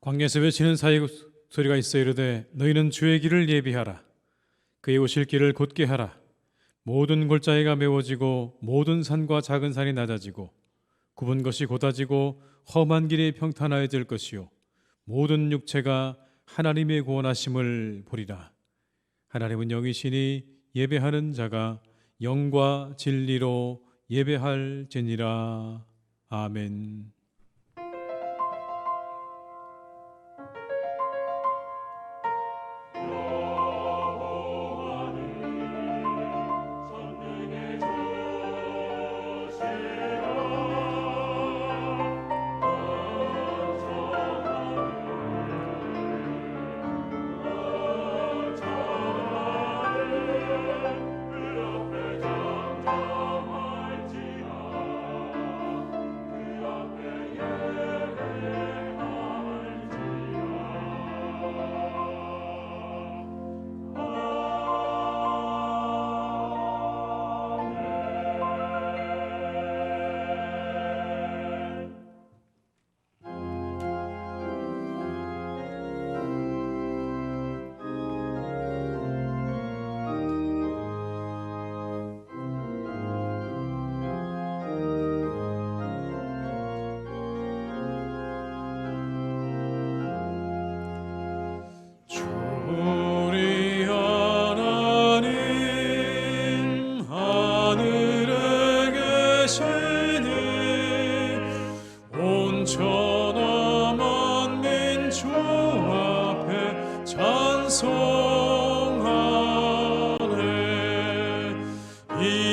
광야에서 외치는 사의 소리가 있어 이르되 너희는 주의 길을 예비하라. 그의 오실 길을 곧게 하라. 모든 골짜기가 메워지고 모든 산과 작은 산이 낮아지고 굽은 것이 곧아지고 험한 길이 평탄하여질 것이요 모든 육체가 하나님의 구원하심을 보리라. 하나님은 영이시니 예배하는 자가 영과 진리로 예배할지니라. 아멘.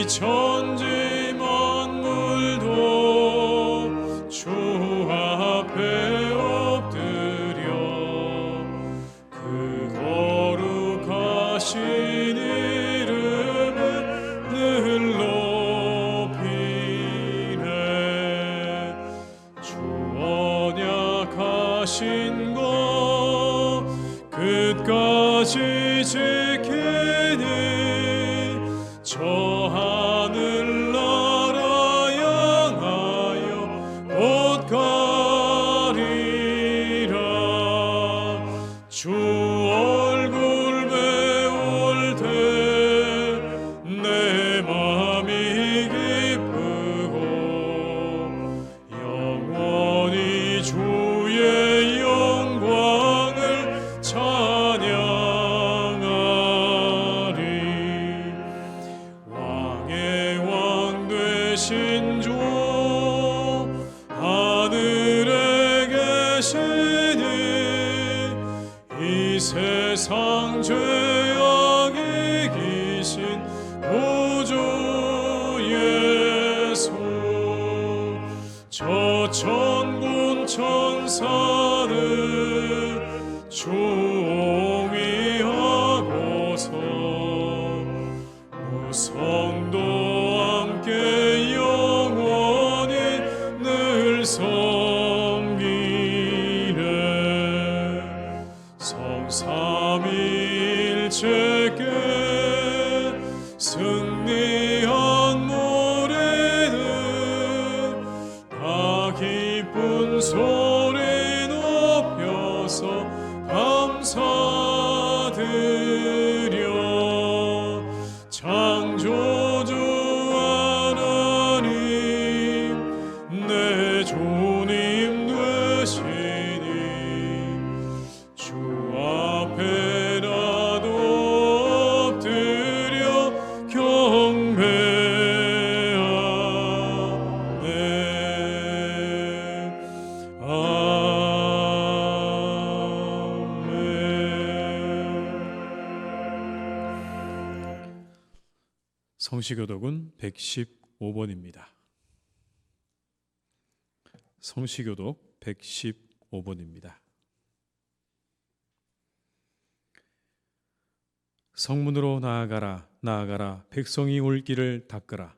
천지 만물도 주 앞에 엎드려 그 거룩하신 이름을 늘 높이네. 주 언약하신 것 끝까지 지키니 저 하늘나라 향하여 곧 가리라. 주 얼굴 배울 때 내 맘이 기쁘고 영원히 주의 영광을 찬양하리. 되신 주 하늘에 계시니 이 세상 죄악 이기신 구주 예수 저 천군 천사를 조옹이하고서 무성도 함께 영원히 늘 섬기네. 성삼위일체께 승리한 노래는 다 기쁜 소리 높여서 감사드려. 창조주 내 주님 되시니 주 앞에 나도 엎드려 경배하네. 아멘. 성시교독은 115번입니다. 성시교독 115번입니다. 성문으로 나아가라 나아가라 백성이 올 길을 닦으라.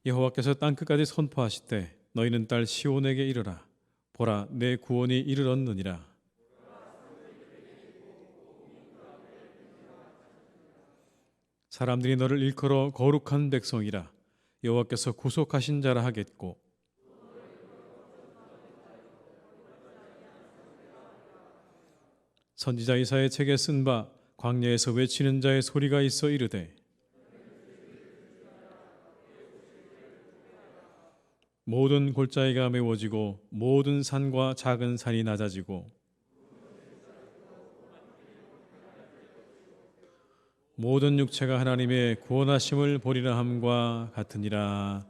여호와께서 땅끝까지 선포하시되 너희는 딸 시온에게 이르라. 보라 내 구원이 이르렀느니라. 사람들이 너를 일컬어 거룩한 백성이라. 여호와께서 구속하신 자라 하겠고, 선지자 이사야의 책에 쓴 바 광야에서 외치는 자의 소리가 있어 이르되, 모든 골짜기가 메워지고 모든 산과 작은 산이 낮아지고 모든 육체가 하나님의 구원하심을 보리라 함과 같으니라.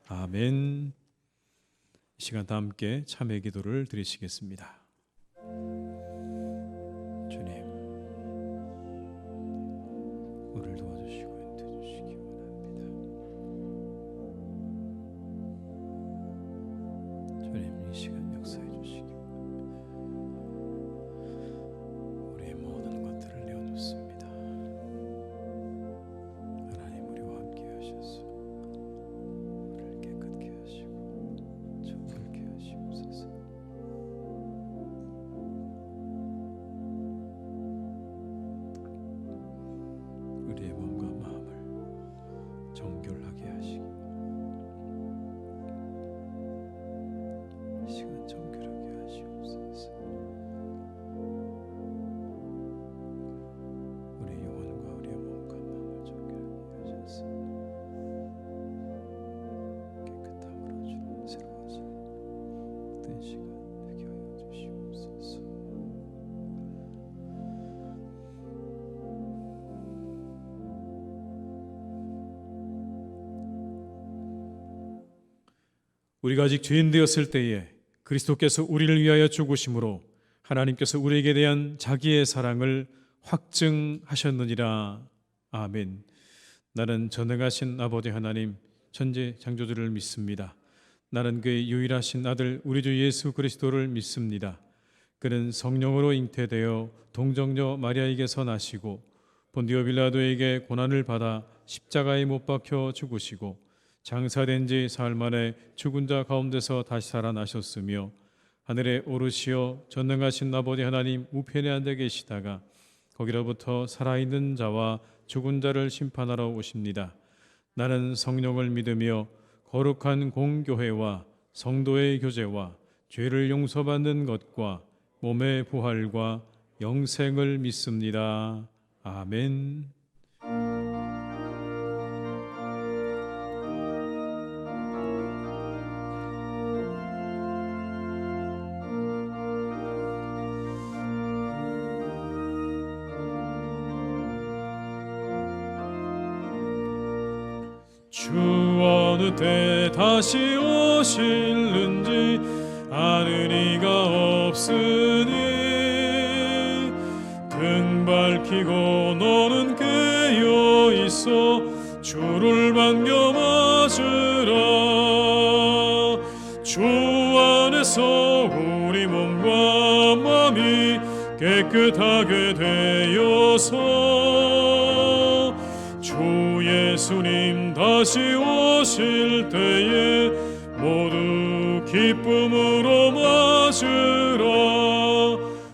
아멘. 이 시간 다 함께 참회 기도를 드리시겠습니다. 주님, 우리를 도와주시고 인도해 주시기 원합니다. 주님, 이 시간 역사해 주시기 원합니다. 우리의 모든 것들을 내어놓습니다. 하나님, 우리와 함께 하셔서 우리를 깨끗게 하시고 정결케 하시옵소서. 우리의 몸과 마음을 정결하게 하시기 이 시간 정결하게 하시옵소서. 우리의 영혼과 우리의 몸과 마음을 정결하게 하셔서 깨끗함으로 주는 새로워진 된 시간 되게 하여 주시옵소서. 우리가 아직 죄인 되었을 때에 그리스도께서 우리를 위하여 죽으심으로 하나님께서 우리에게 대한 자기의 사랑을 확증하셨느니라. 아멘. 나는 전능하신 아버지 하나님 천지 창조주를 믿습니다. 나는 그의 유일하신 아들 우리 주 예수 그리스도를 믿습니다. 그는 성령으로 잉태되어 동정녀 마리아에게서 나시고 본디오 빌라도에게 고난을 받아 십자가에 못 박혀 죽으시고 장사된 지 사흘 만에 죽은 자 가운데서 다시 살아나셨으며 하늘에 오르시어 전능하신 아버지 하나님 우편에 앉아 계시다가 거기로부터 살아있는 자와 죽은 자를 심판하러 오십니다. 나는 성령을 믿으며 거룩한 공교회와 성도의 교제와 죄를 용서받는 것과 몸의 부활과 영생을 믿습니다. 아멘. 주 어느 때 다시 오실는지 아는 이가 없으니 등 밝히고 너는 깨어 있어 주를 반겨 맞으라. 주 안에서 우리 몸과 마음이 깨끗하게 되어서 주 예수님 다시 오실 때에 모두 기쁨으로 맞으라.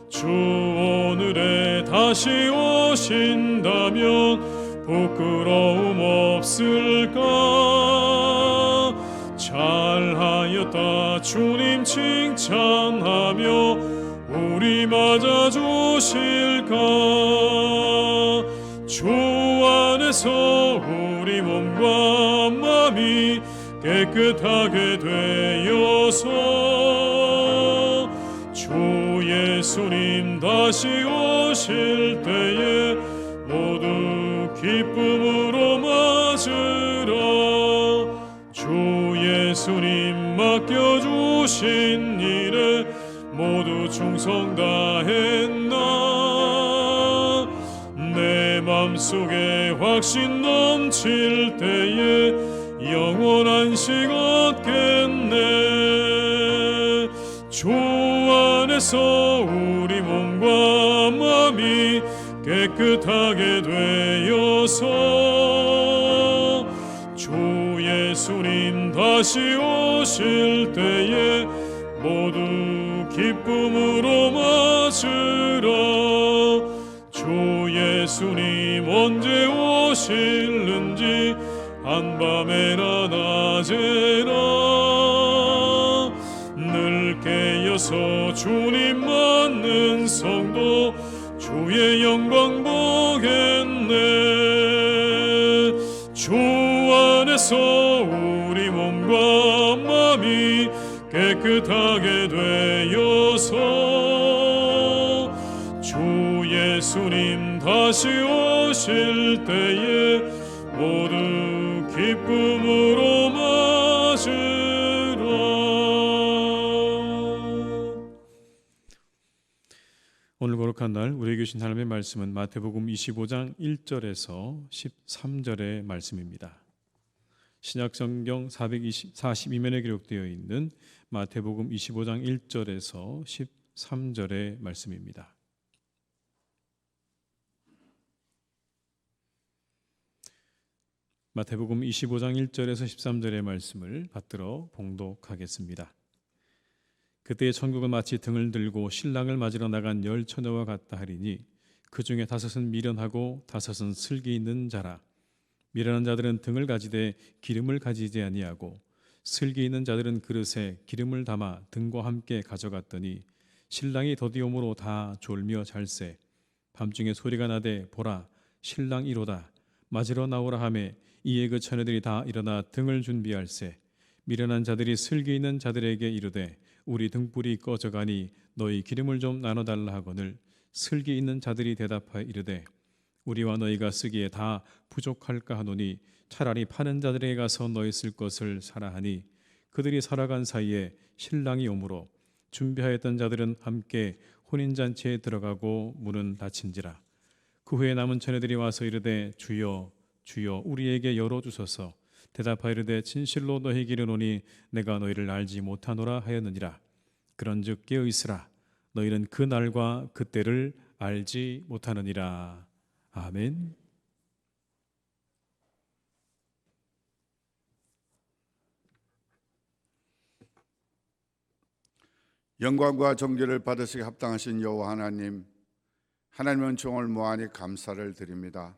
주 오늘에 다시 오신다면 부끄러움 없을까? 잘하였다 주님 칭찬하며 우리 맞아 주실까? 주 안에서 우리 몸과 마음이 깨끗하게 되어서 주 예수님 다시 오실 때에 모두 기쁨으로 맞으라. 주 예수님 맡겨주신 일에 모두 충성 다했나? 내 맘속에 확신 넘칠 때에 영원한 식 얻겠네. 주 안에서 우리 몸과 마음이 깨끗하게 되어서 주 예수님 다시 오실 때에 모두 기쁨으로 맞으라. 주 예수님 언제 오실는지 한밤에나 낮에나 늘 깨어서 주님 맞는 성도 주의 영광 보겠네. 주 안에서 우리 몸과 마음이 깨끗하게 되어서 주 예수님 다시 오실 때에 모두 기쁨으로 맞으라. 오늘 거룩한 날 우리에게 주신 하나님의 말씀은 마태복음 25장 1절에서 13절의 말씀입니다. 신약성경 442면에 기록되어 있는 마태복음 25장 1절에서 13절의 말씀입니다. 마태복음 25장 1절에서 13절의 말씀을 받들어 봉독하겠습니다. 그때의 천국은 마치 등을 들고 신랑을 맞으러 나간 10 처녀와 같다 하리니 그 중에 5은 미련하고 5은 슬기 있는 자라. 미련한 자들은 등을 가지되 기름을 가지지 아니하고 슬기 있는 자들은 그릇에 기름을 담아 등과 함께 가져갔더니 신랑이 더디옴으로 다 졸며 잘세. 밤중에 소리가 나되 보라 신랑이로다 맞으러 나오라 하매 이에 그 처녀들이 다 일어나 등을 준비할세. 미련한 자들이 슬기 있는 자들에게 이르되 우리 등불이 꺼져가니 너희 기름을 좀 나눠달라 하거늘 슬기 있는 자들이 대답하여 이르되 우리와 너희가 쓰기에 다 부족할까 하노니 차라리 파는 자들에게 가서 너희 쓸 것을 사라 하니 그들이 살아간 사이에 신랑이 오므로 준비하였던 자들은 함께 혼인잔치에 들어가고 문은 닫힌지라. 그 후에 남은 처녀들이 와서 이르되 주여 주여 우리에게 열어주소서. 대답하여 이르되 진실로 너희에게 이르노니 내가 너희를 알지 못하노라 하였느니라. 그런즉 깨어 있으라. 너희는 그 날과 그 때를 알지 못하느니라. 아멘. 영광과 존귀를 받으시기 합당하신 여호와 하나님, 하나님의 은총을 무한히 감사를 드립니다.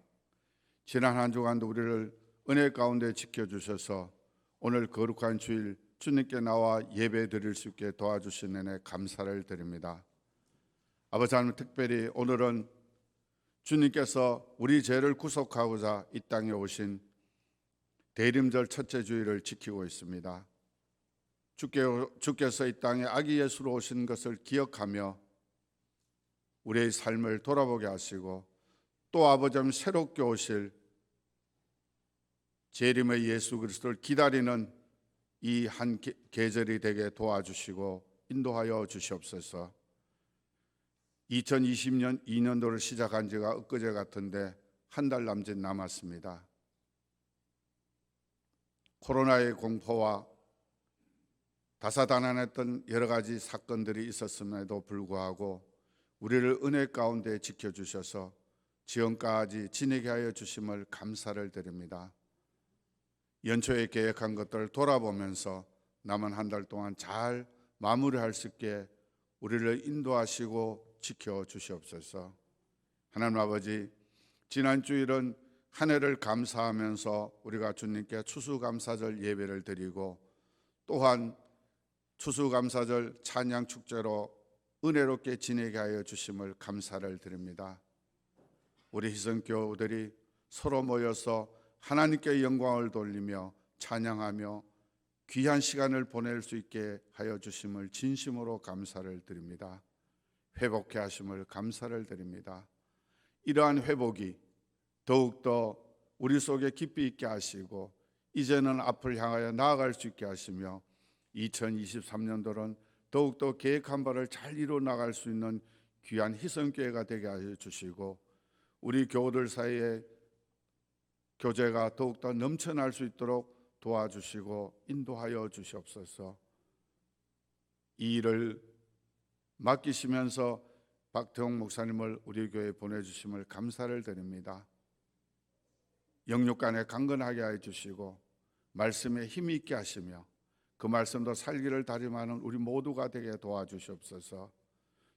지난 한 주간도 우리를 은혜 가운데 지켜주셔서 오늘 거룩한 주일 주님께 나와 예배 드릴 수 있게 도와주신 은혜 감사를 드립니다. 아버지 하나님, 특별히 오늘은 주님께서 우리 죄를 구속하고자 이 땅에 오신 대림절 첫째 주일을 지키고 있습니다. 주께서 이 땅에 아기 예수로 오신 것을 기억하며 우리의 삶을 돌아보게 하시고 또 아버지 하나님 새롭게 오실 재림의 예수 그리스도를 기다리는 이 한 계절이 되게 도와주시고 인도하여 주시옵소서. 2020년 2년도를 시작한 지가 엊그제 같은데 한 달 남짓 남았습니다. 코로나의 공포와 다사다난했던 여러 가지 사건들이 있었음에도 불구하고 우리를 은혜 가운데 지켜주셔서 지금까지 지내게 하여 주심을 감사를 드립니다. 연초에 계획한 것들을 돌아보면서 남은 한 달 동안 잘 마무리할 수 있게 우리를 인도하시고 지켜주시옵소서. 하나님 아버지, 지난 주일은 한 해를 감사하면서 우리가 주님께 추수감사절 예배를 드리고 또한 추수감사절 찬양 축제로 은혜롭게 지내게 하여 주심을 감사를 드립니다. 우리 희성교우들이 서로 모여서 하나님께 영광을 돌리며 찬양하며 귀한 시간을 보낼 수 있게 하여 주심을 진심으로 감사를 드립니다. 회복해 하심을 감사를 드립니다. 이러한 회복이 더욱더 우리 속에 깊이 있게 하시고 이제는 앞을 향하여 나아갈 수 있게 하시며 2023년도는 더욱더 계획한 바를 잘 이루어 나갈 수 있는 귀한 희성교회가 되게 하여 주시고 우리 교우들 사이에 교제가 더욱더 넘쳐날 수 있도록 도와주시고 인도하여 주시옵소서. 이 일을 맡기시면서 박태홍 목사님을 우리 교회에 보내주심을 감사를 드립니다. 영육간에 강건하게 하여 주시고 말씀에 힘이 있게 하시며 그 말씀도 살기를 다짐하는 우리 모두가 되게 도와주시옵소서.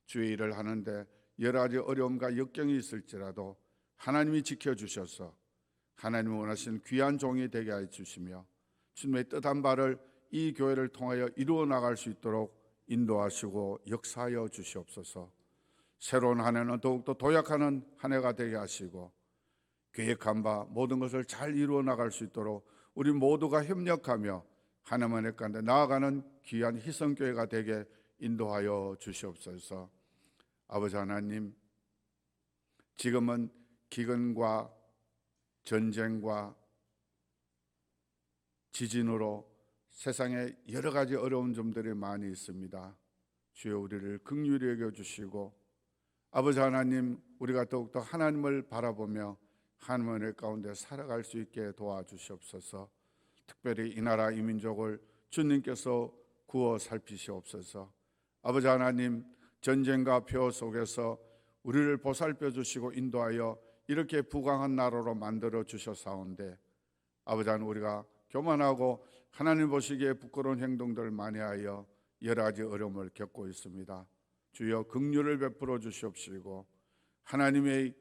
주의 일을 하는데 여러 가지 어려움과 역경이 있을지라도 하나님이 지켜주셔서 하나님이 원하시는 귀한 종이 되게 해 주시며 주님의 뜻한 바를 이 교회를 통하여 이루어 나갈 수 있도록 인도하시고 역사하여 주시옵소서. 새로운 한 해는 더욱더 도약하는 한 해가 되게 하시고 계획한 바 모든 것을 잘 이루어 나갈 수 있도록 우리 모두가 협력하며 하나님의 가운데 나아가는 귀한 희성교회가 되게 인도하여 주시옵소서. 아버지 하나님, 지금은 기근과 전쟁과 지진으로 세상에 여러 가지 어려운 점들이 많이 있습니다. 주여 우리를 긍휼히 여겨주시고 아버지 하나님, 우리가 더욱더 하나님을 바라보며 하나님의 가운데 살아갈 수 있게 도와주시옵소서. 특별히 이 나라 이 민족을 주님께서 구워 살피시옵소서. 아버지 하나님, 전쟁과 폐허 속에서 우리를 보살펴 주시고 인도하여 이렇게 부강한 나라로 만들어 주셨사온데 아버지 하나님, 우리가 교만하고 하나님 보시기에 부끄러운 행동들을 많이 하여 여러 가지 어려움을 겪고 있습니다. 주여 긍휼을 베풀어 주시옵시고 하나님의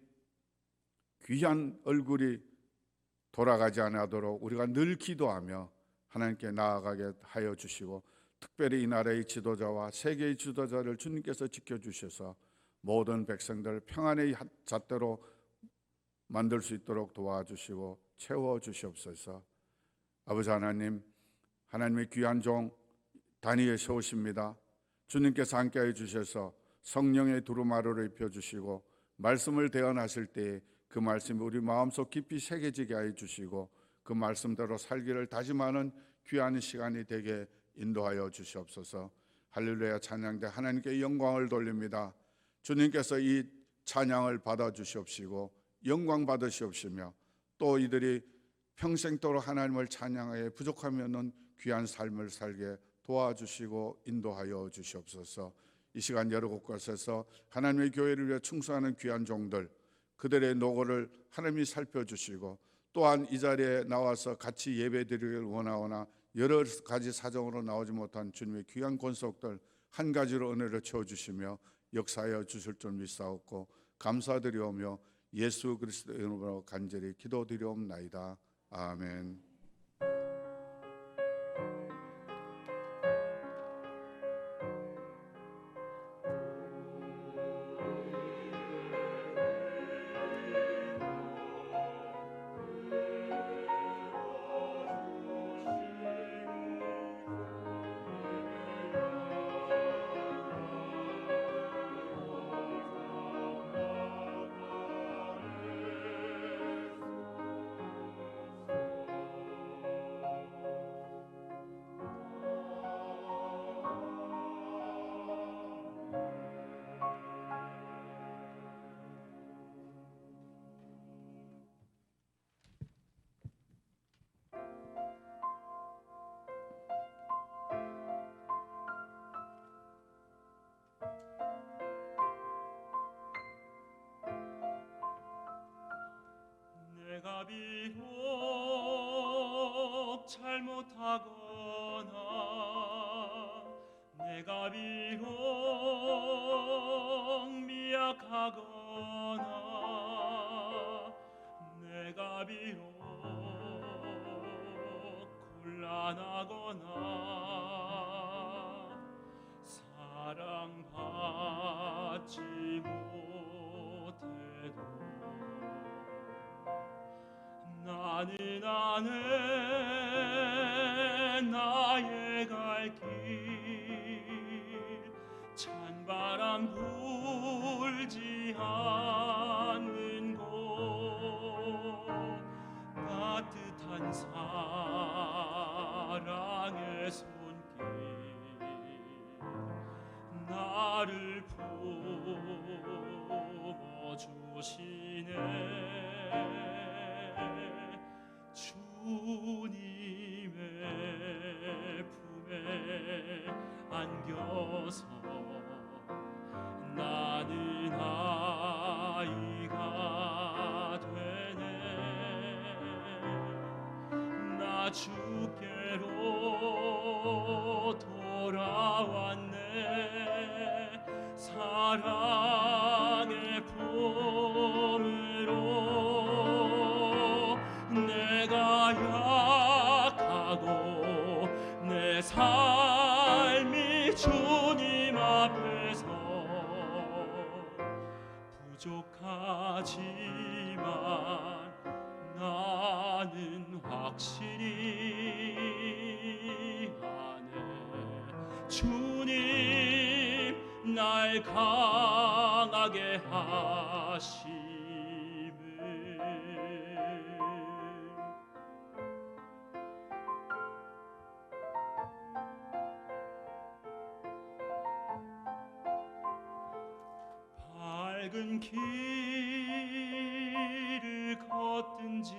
귀한 얼굴이 돌아가지 않도록 우리가 늘 기도하며 하나님께 나아가게 하여 주시고 특별히 이 나라의 지도자와 세계의 지도자를 주님께서 지켜주셔서 모든 백성들 평안의 잣대로 만들 수 있도록 도와주시고 채워주시옵소서. 아버지 하나님, 하나님의 귀한 종 다니엘 세우십니다. 주님께서 함께해 주셔서 성령의 두루마리를 입혀주시고 말씀을 대언하실 때에 그 말씀이 우리 마음속 깊이 새겨지게 하여 주시고 그 말씀대로 살기를 다짐하는 귀한 시간이 되게 인도하여 주시옵소서. 할렐루야. 찬양대 하나님께 영광을 돌립니다. 주님께서 이 찬양을 받아주시옵시고 영광 받으시옵시며 또 이들이 평생도록 하나님을 찬양하여 부족하면은 귀한 삶을 살게 도와주시고 인도하여 주시옵소서. 이 시간 여러 곳곳에서 하나님의 교회를 위해 충성하는 귀한 종들, 그들의 노고를 하나님이 살펴주시고 또한 이 자리에 나와서 같이 예배드리기를 원하오나 여러 가지 사정으로 나오지 못한 주님의 귀한 권속들 한 가지로 은혜를 채워주시며 역사하여 주실 줄 믿사옵고 감사드리오며 예수 그리스도의 이름으로 간절히 기도드리옵나이다. 아멘. 내가 비록 잘못하거나 내가 비록 미약하거나 내가 비록 곤란하거나 사랑받지 못해도 나는 아네 나의 갈 길 찬바람 불지 않는 곳 따뜻한 사랑의 손길 나를 품어주시네. 주님의 품에 안겨서 나는 아이가 되네. 나 주께로 돌아왔네. 사랑의 품으로 부족하지만 나는 확실히 아네. 주님 날 강하게 하심을. 밝은 길을 걷든지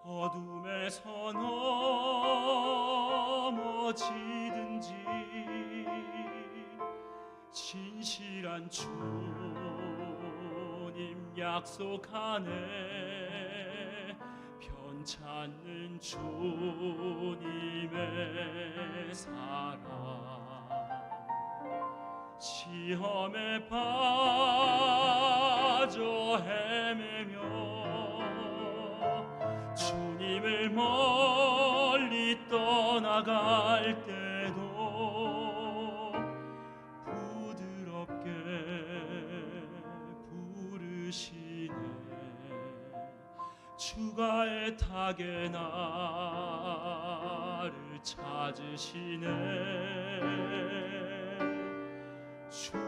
어둠에서 넘어지든지 진실한 주님 약속 안에 편찮는 주님의 사랑. 시험에 빠져 헤매며 주님을 멀리 떠나갈 때도 부드럽게 부르시네. 주가 애타게 나를 찾으시네. 주님의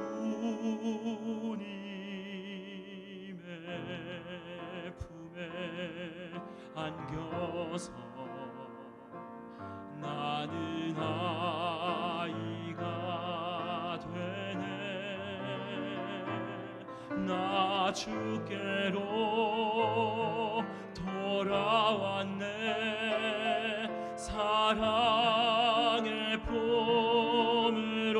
품에 안겨서 나는 아이가 되네. 나 주께로 돌아왔네. 사랑의 품으로.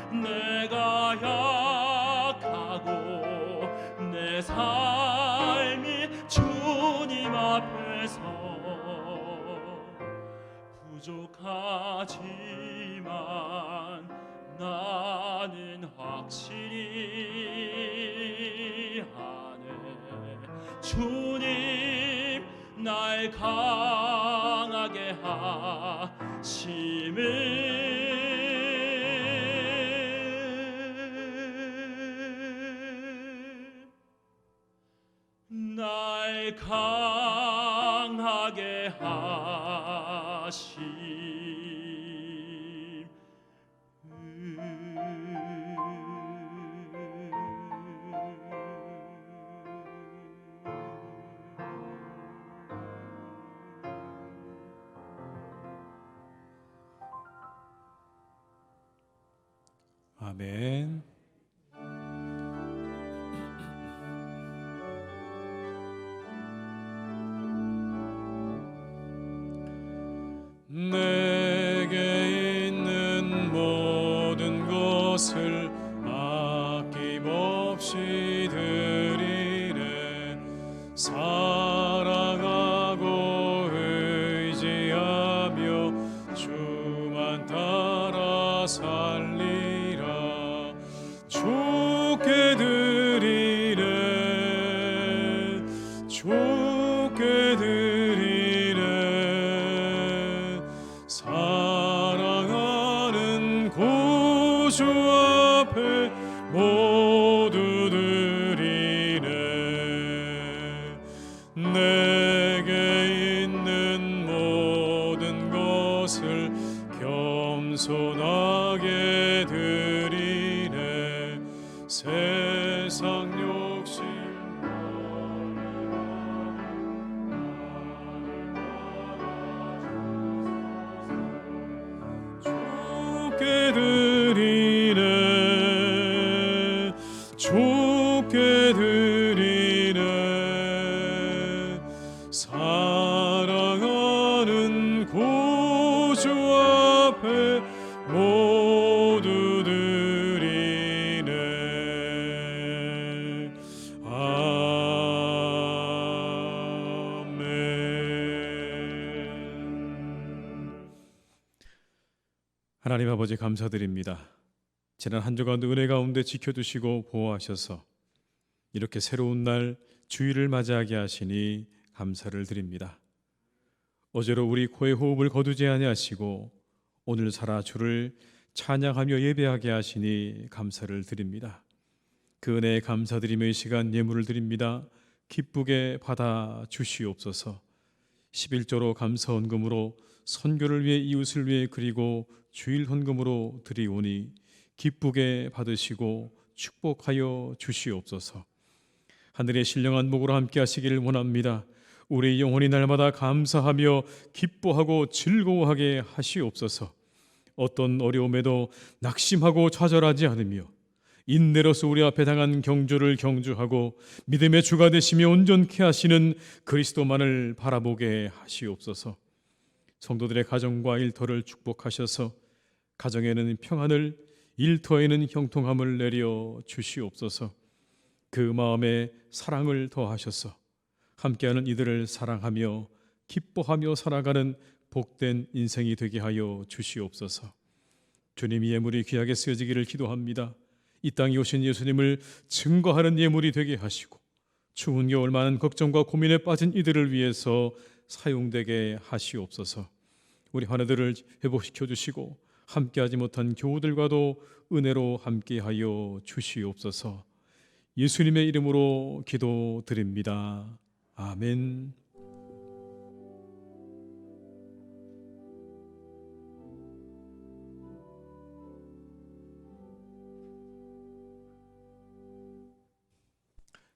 내가 약하고 내 삶이 주님 앞에서 부족하지만 나는 확실히 아네. 주님 날 강하게 하심을. 날 강하게 하심. 아멘. 내게 있는 모든 것을 아낌없이 드리네. 사랑하고 의지하며 주만 따라 살리라. 주께 드리네. 주께 드리네. 사랑하는 구주 앞에 모두 드리네. 내게 있는 모든 것을 겸손하게 드리네. 세상 욕심 주께 드리네. 주께 드리네. 사랑하는 구주 앞에 모두 드리네. 아멘. 하나님 아버지 감사드립니다. 지난 한 주간도 은혜 가운데 지켜주시고 보호하셔서 이렇게 새로운 날 주일을 맞이하게 하시니 감사를 드립니다. 어제로 우리 코에 호흡을 거두지 아니하시고 오늘 살아 주를 찬양하며 예배하게 하시니 감사를 드립니다. 그 은혜에 감사드리며 이 시간 예물을 드립니다. 기쁘게 받아 주시옵소서. 11조로 감사 헌금으로 선교를 위해 이웃을 위해 그리고 주일 헌금으로 드리오니 기쁘게 받으시고 축복하여 주시옵소서. 하늘의 신령한 목으로 함께 하시기를 원합니다. 우리 영혼이 날마다 감사하며 기뻐하고 즐거워하게 하시옵소서. 어떤 어려움에도 낙심하고 좌절하지 않으며 인내로서 우리 앞에 당한 경주를 경주하고 믿음의 주가 되시며 온전케 하시는 그리스도만을 바라보게 하시옵소서. 성도들의 가정과 일터를 축복하셔서 가정에는 평안을, 일터에는 형통함을 내려 주시옵소서. 그 마음에 사랑을 더하셔서 함께하는 이들을 사랑하며 기뻐하며 살아가는 복된 인생이 되게 하여 주시옵소서. 주님이 예물이 귀하게 쓰여지기를 기도합니다. 이 땅에 오신 예수님을 증거하는 예물이 되게 하시고 추운 겨울 많은 걱정과 고민에 빠진 이들을 위해서 사용되게 하시옵소서. 우리 환우들을 회복시켜 주시고 함께하지 못한 교우들과도 은혜로 함께하여 주시옵소서. 예수님의 이름으로 기도드립니다. 아멘.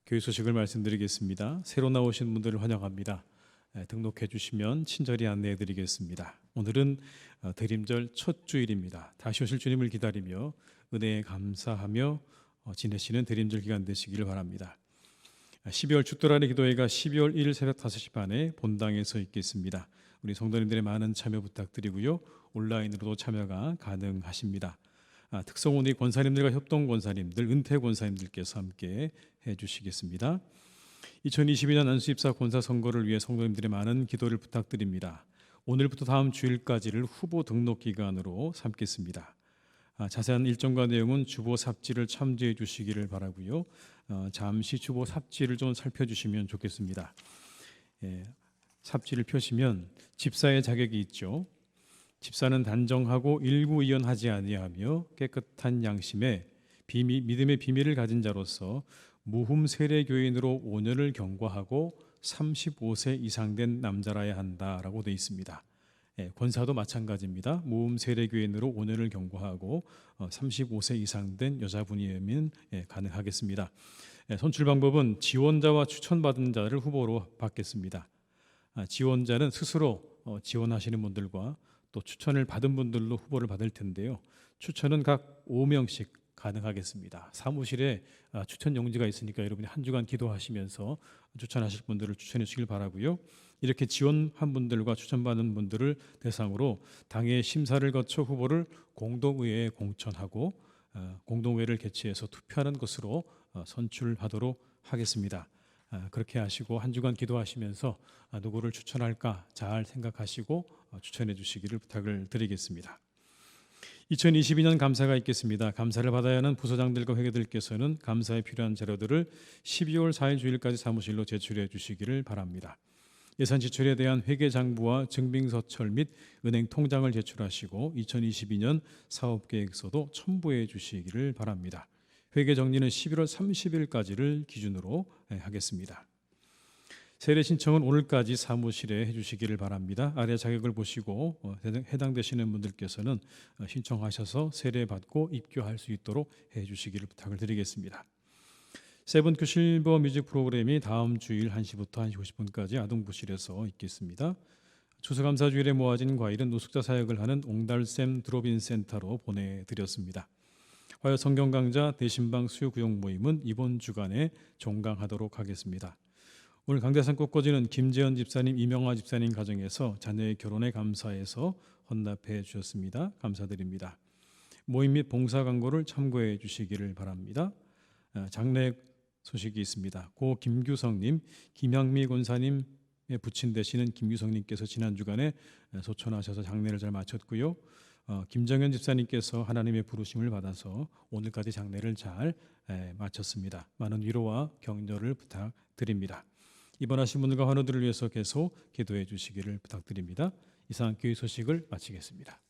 교회 소식을 말씀드리겠습니다. 새로 나오신 분들을 환영합니다. 등록해 주시면 친절히 안내해 드리겠습니다. 오늘은 대림절 첫 주일입니다. 다시 오실 주님을 기다리며 은혜에 감사하며 지내시는 대림절 기간 되시기를 바랍니다. 12월 죽돌아리 기도회가 12월 1일 새벽 5시 반에 본당에서 있겠습니다. 우리 성도님들의 많은 참여 부탁드리고요. 온라인으로도 참여가 가능하십니다. 특성훈의 권사님들과 협동 권사님들, 은퇴 권사님들께서 함께 해주시겠습니다. 2022년 안수입사 권사 선거를 위해 성도님들의 많은 기도를 부탁드립니다. 오늘부터 다음 주일까지를 후보 등록 기간으로 삼겠습니다. 자세한 일정과 내용은 주보 삽지를 참조해 주시기를 바라고요. 잠시 주보 삽지를 좀 살펴주시면 좋겠습니다. 삽지를 펴시면 집사의 자격이 있죠. 집사는 단정하고 일구이연하지 아니하며 깨끗한 양심에 믿음의 비밀을 가진 자로서 무흠 세례 교인으로 5년을 경과하고 35세 이상 된 남자라야 한다라고 되어 있습니다. 권사도 마찬가지입니다. 무흠 세례 교인으로 5년을 경과하고 35세 이상 된 여자분이면 가능하겠습니다. 선출 방법은 지원자와 추천받은 자를 후보로 받겠습니다. 지원자는 스스로 지원하시는 분들과 또 추천을 받은 분들로 후보를 받을 텐데요. 추천은 각 5명씩 가능하겠습니다. 사무실에 추천 용지가 있으니까 여러분이 한 주간 기도하시면서 추천하실 분들을 추천해 주시길 바라고요. 이렇게 지원한 분들과 추천받은 분들을 대상으로 당의 심사를 거쳐 후보를 공동의회에 공천하고 공동회의를 개최해서 투표하는 것으로 선출하도록 하겠습니다. 그렇게 하시고 한 주간 기도하시면서 누구를 추천할까 잘 생각하시고 추천해 주시기를 부탁을 드리겠습니다. 2022년 감사가 있겠습니다. 감사를 받아야 하는 부서장들과 회계들께서는 감사에 필요한 자료들을 12월 4일 주일까지 사무실로 제출해 주시기를 바랍니다. 예산 지출에 대한 회계장부와 증빙서철 및 은행 통장을 제출하시고 2022년 사업계획서도 첨부해 주시기를 바랍니다. 회계 정리는 11월 30일까지를 기준으로 하겠습니다. 세례 신청은 오늘까지 사무실에 해주시기를 바랍니다. 아래 자격을 보시고 해당되시는 분들께서는 신청하셔서 세례 받고 입교할 수 있도록 해주시기를 부탁을 드리겠습니다. 세븐 실버 뮤직 프로그램이 다음 주일 1시부터 1시 50분까지 아동부실에서 있겠습니다. 추수감사주일에 모아진 과일은 노숙자 사역을 하는 옹달샘 드롭인 센터로 보내드렸습니다. 화요 성경 강좌 대신방 수요 구역 모임은 이번 주간에 종강하도록 하겠습니다. 오늘 강대상 꽃꽂이는 김재현 집사님, 이명화 집사님 가정에서 자녀의 결혼에 감사해서 헌납해 주셨습니다. 감사드립니다. 모임 및 봉사 광고를 참고해 주시기를 바랍니다. 장례 소식이 있습니다. 고 김규성님, 김향미 권사님의 부친 되시는 김규성님께서 지난 주간에 소천하셔서 장례를 잘 마쳤고요. 김정현 집사님께서 하나님의 부르심을 받아서 오늘까지 장례를 잘 마쳤습니다. 많은 위로와 격려를 부탁드립니다. 입원하신 분들과 환우들을 위해서 계속 기도해 주시기를 부탁드립니다. 이상 교회 소식을 마치겠습니다.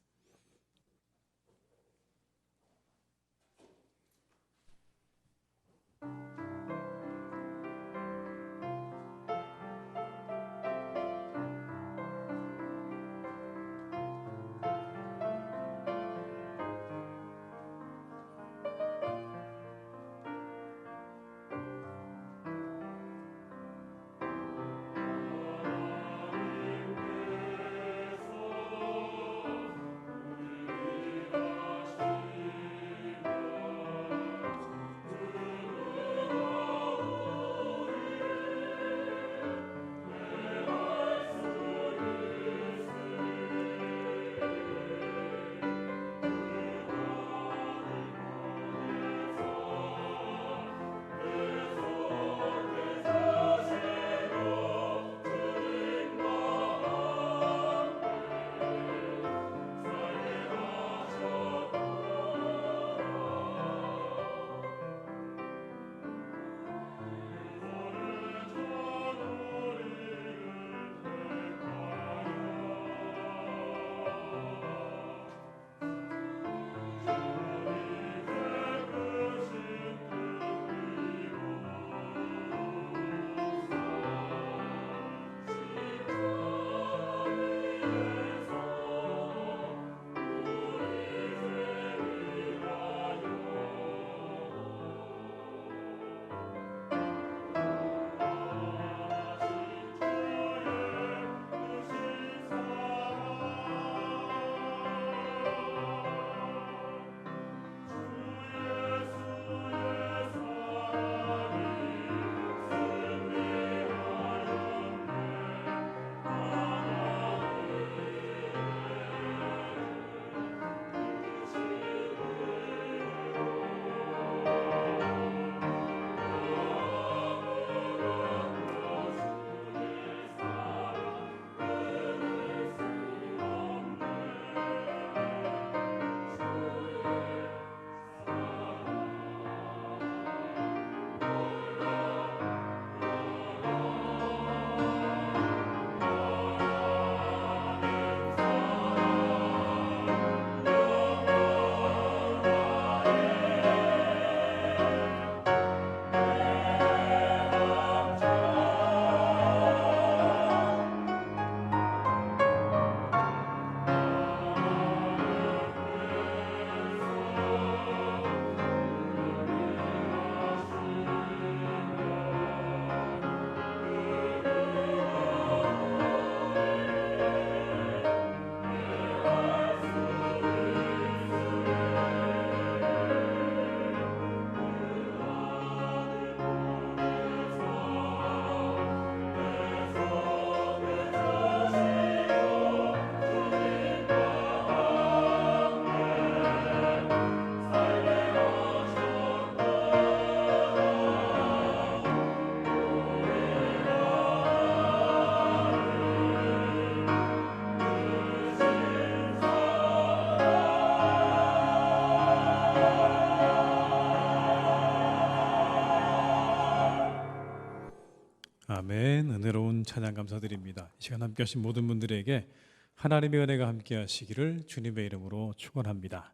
아멘. 은혜로운 찬양 감사드립니다. 이 시간 함께 하신 모든 분들에게 하나님의 은혜가 함께 하시기를 주님의 이름으로 축원합니다.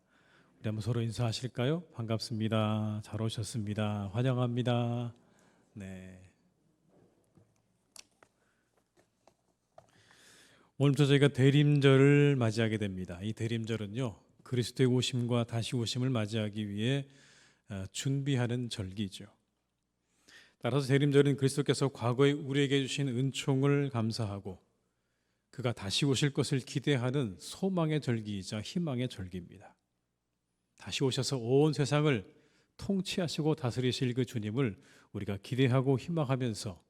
우리 한번 서로 인사하실까요? 반갑습니다. 잘 오셨습니다. 환영합니다. 네. 오늘부터 저희가 대림절을 맞이하게 됩니다. 이 대림절은요, 그리스도의 오심과 다시 오심을 맞이하기 위해 준비하는 절기죠. 따라서 대림절은 그리스도께서 과거에 우리에게 주신 은총을 감사하고 그가 다시 오실 것을 기대하는 소망의 절기이자 희망의 절기입니다. 다시 오셔서 온 세상을 통치하시고 다스리실 그 주님을 우리가 기대하고 희망하면서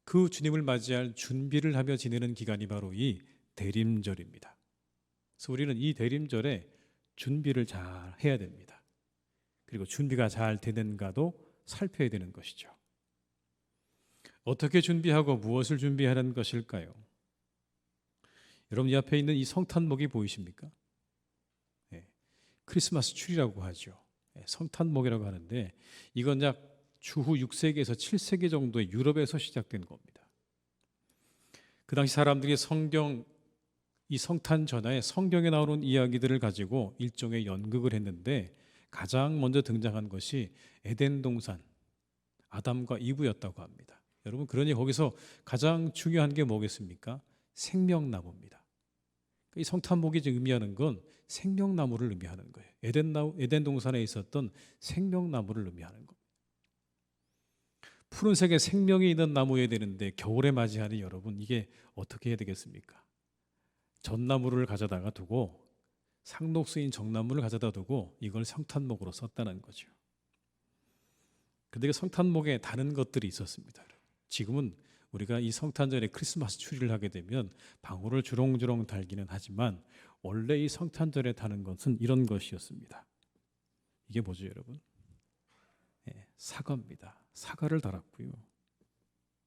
그 주님을 맞이할 준비를 하며 지내는 기간이 바로 이 대림절입니다. 그래서 우리는 이 대림절에 준비를 잘 해야 됩니다. 그리고 준비가 잘 되는가도 살펴야 되는 것이죠. 어떻게 준비하고 무엇을 준비하는 것일까요? 여러분, 이 앞에 있는 이 성탄목이 보이십니까? 네, 크리스마스 트리라고 하죠. 네, 성탄목이라고 하는데 이건 약 주후 6세기에서 7세기 정도의 유럽에서 시작된 겁니다. 그 당시 사람들이 이 성탄 전하에 성경에 나오는 이야기들을 가지고 일종의 연극을 했는데 가장 먼저 등장한 것이 에덴 동산 아담과 이브였다고 합니다. 여러분, 그러니 거기서 가장 중요한 게 뭐겠습니까? 생명나무입니다. 이 성탄목이 의미하는 건 생명나무를 의미하는 거예요. 에덴 동산에 있었던 생명나무를 의미하는 겁니다. 푸른색의 생명이 있는 나무여야 되는데 겨울에 맞이하는 여러분, 이게 어떻게 해야 되겠습니까? 전나무를 가져다가 두고 상록수인 정나무를 가져다 두고 이걸 성탄목으로 썼다는 거죠. 그런데 성탄목에 다른 것들이 있었습니다. 지금은 우리가 이 성탄절에 크리스마스 추리를 하게 되면 방울을 주렁주렁 달기는 하지만 원래 이 성탄절에 다는 것은 이런 것이었습니다. 이게 뭐죠, 여러분? 네, 사과입니다. 사과를 달았고요.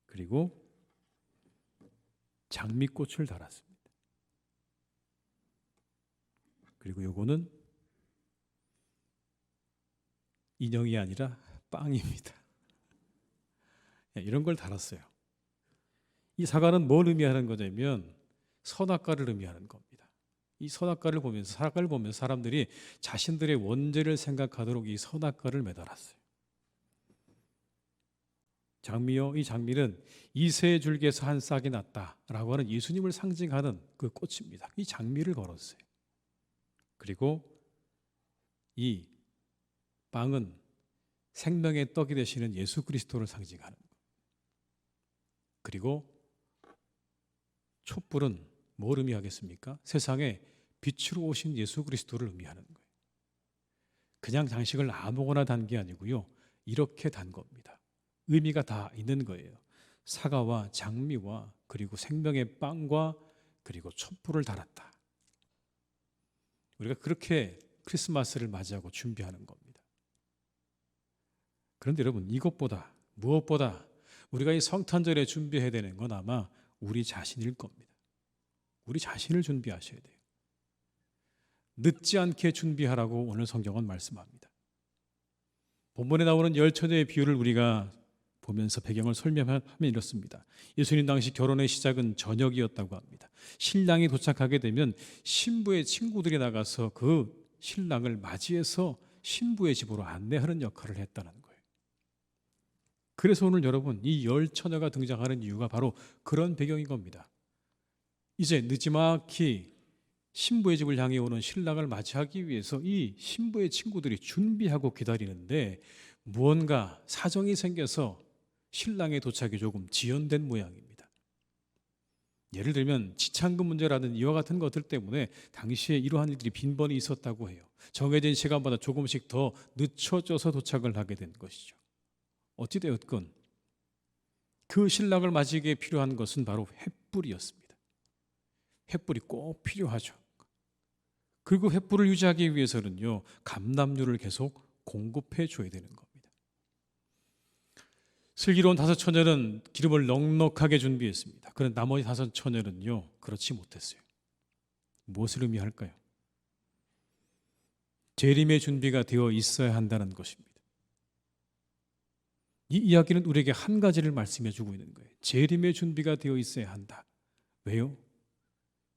그리고 장미꽃을 달았습니다. 그리고 요거는 인형이 아니라 빵입니다. 이런 걸 달았어요. 이 사과는 뭘 의미하는 거냐면 선악과를 의미하는 겁니다. 이 선악과를 보면서, 사과를 보면서 사람들이 자신들의 원죄를 생각하도록 이 선악과를 매달았어요. 장미요, 이 장미는 이새의 줄기에서 한 싹이 났다라고 하는 예수님을 상징하는 그 꽃입니다. 이 장미를 걸었어요. 그리고 이 빵은 생명의 떡이 되시는 예수 그리스도를 상징하는 거예요. 그리고 촛불은 뭘 의미하겠습니까? 세상에 빛으로 오신 예수 그리스도를 의미하는 거예요. 그냥 장식을 아무거나 단 게 아니고요. 이렇게 단 겁니다. 의미가 다 있는 거예요. 사과와 장미와 그리고 생명의 빵과 그리고 촛불을 달았다. 우리가 그렇게 크리스마스를 맞이하고 준비하는 겁니다. 그런데 여러분, 이것보다 무엇보다 우리가 이 성탄절에 준비해야 되는 건 아마 우리 자신일 겁니다. 우리 자신을 준비하셔야 돼요. 늦지 않게 준비하라고 오늘 성경은 말씀합니다. 본문에 나오는 열 처녀의 비유를 우리가 보면서 배경을 설명하면 이렇습니다. 예수님 당시 결혼의 시작은 저녁이었다고 합니다. 신랑이 도착하게 되면 신부의 친구들이 나가서 그 신랑을 맞이해서 신부의 집으로 안내하는 역할을 했다는 거예요. 그래서 오늘 여러분, 이 열 처녀가 등장하는 이유가 바로 그런 배경인 겁니다. 이제 늦지막히 신부의 집을 향해 오는 신랑을 맞이하기 위해서 이 신부의 친구들이 준비하고 기다리는데 무언가 사정이 생겨서 신랑의 도착이 조금 지연된 모양입니다. 예를 들면 지창금 문제라든 이와 같은 것들 때문에 당시에 이러한 일들이 빈번히 있었다고 해요. 정해진 시간보다 조금씩 더 늦춰져서 도착을 하게 된 것이죠. 어찌되었건 그 신랑을 맞이하기에 필요한 것은 바로 횃불이었습니다. 횃불이 꼭 필요하죠. 그리고 횃불을 유지하기 위해서는요, 감람류를 계속 공급해 줘야 되는 겁니다. 슬기로운 다섯 처녀는 기름을 넉넉하게 준비했습니다. 그런데 나머지 다섯 처녀는요, 그렇지 못했어요. 무엇을 의미할까요? 재림의 준비가 되어 있어야 한다는 것입니다. 이 이야기는 우리에게 한 가지를 말씀해 주고 있는 거예요. 재림의 준비가 되어 있어야 한다. 왜요?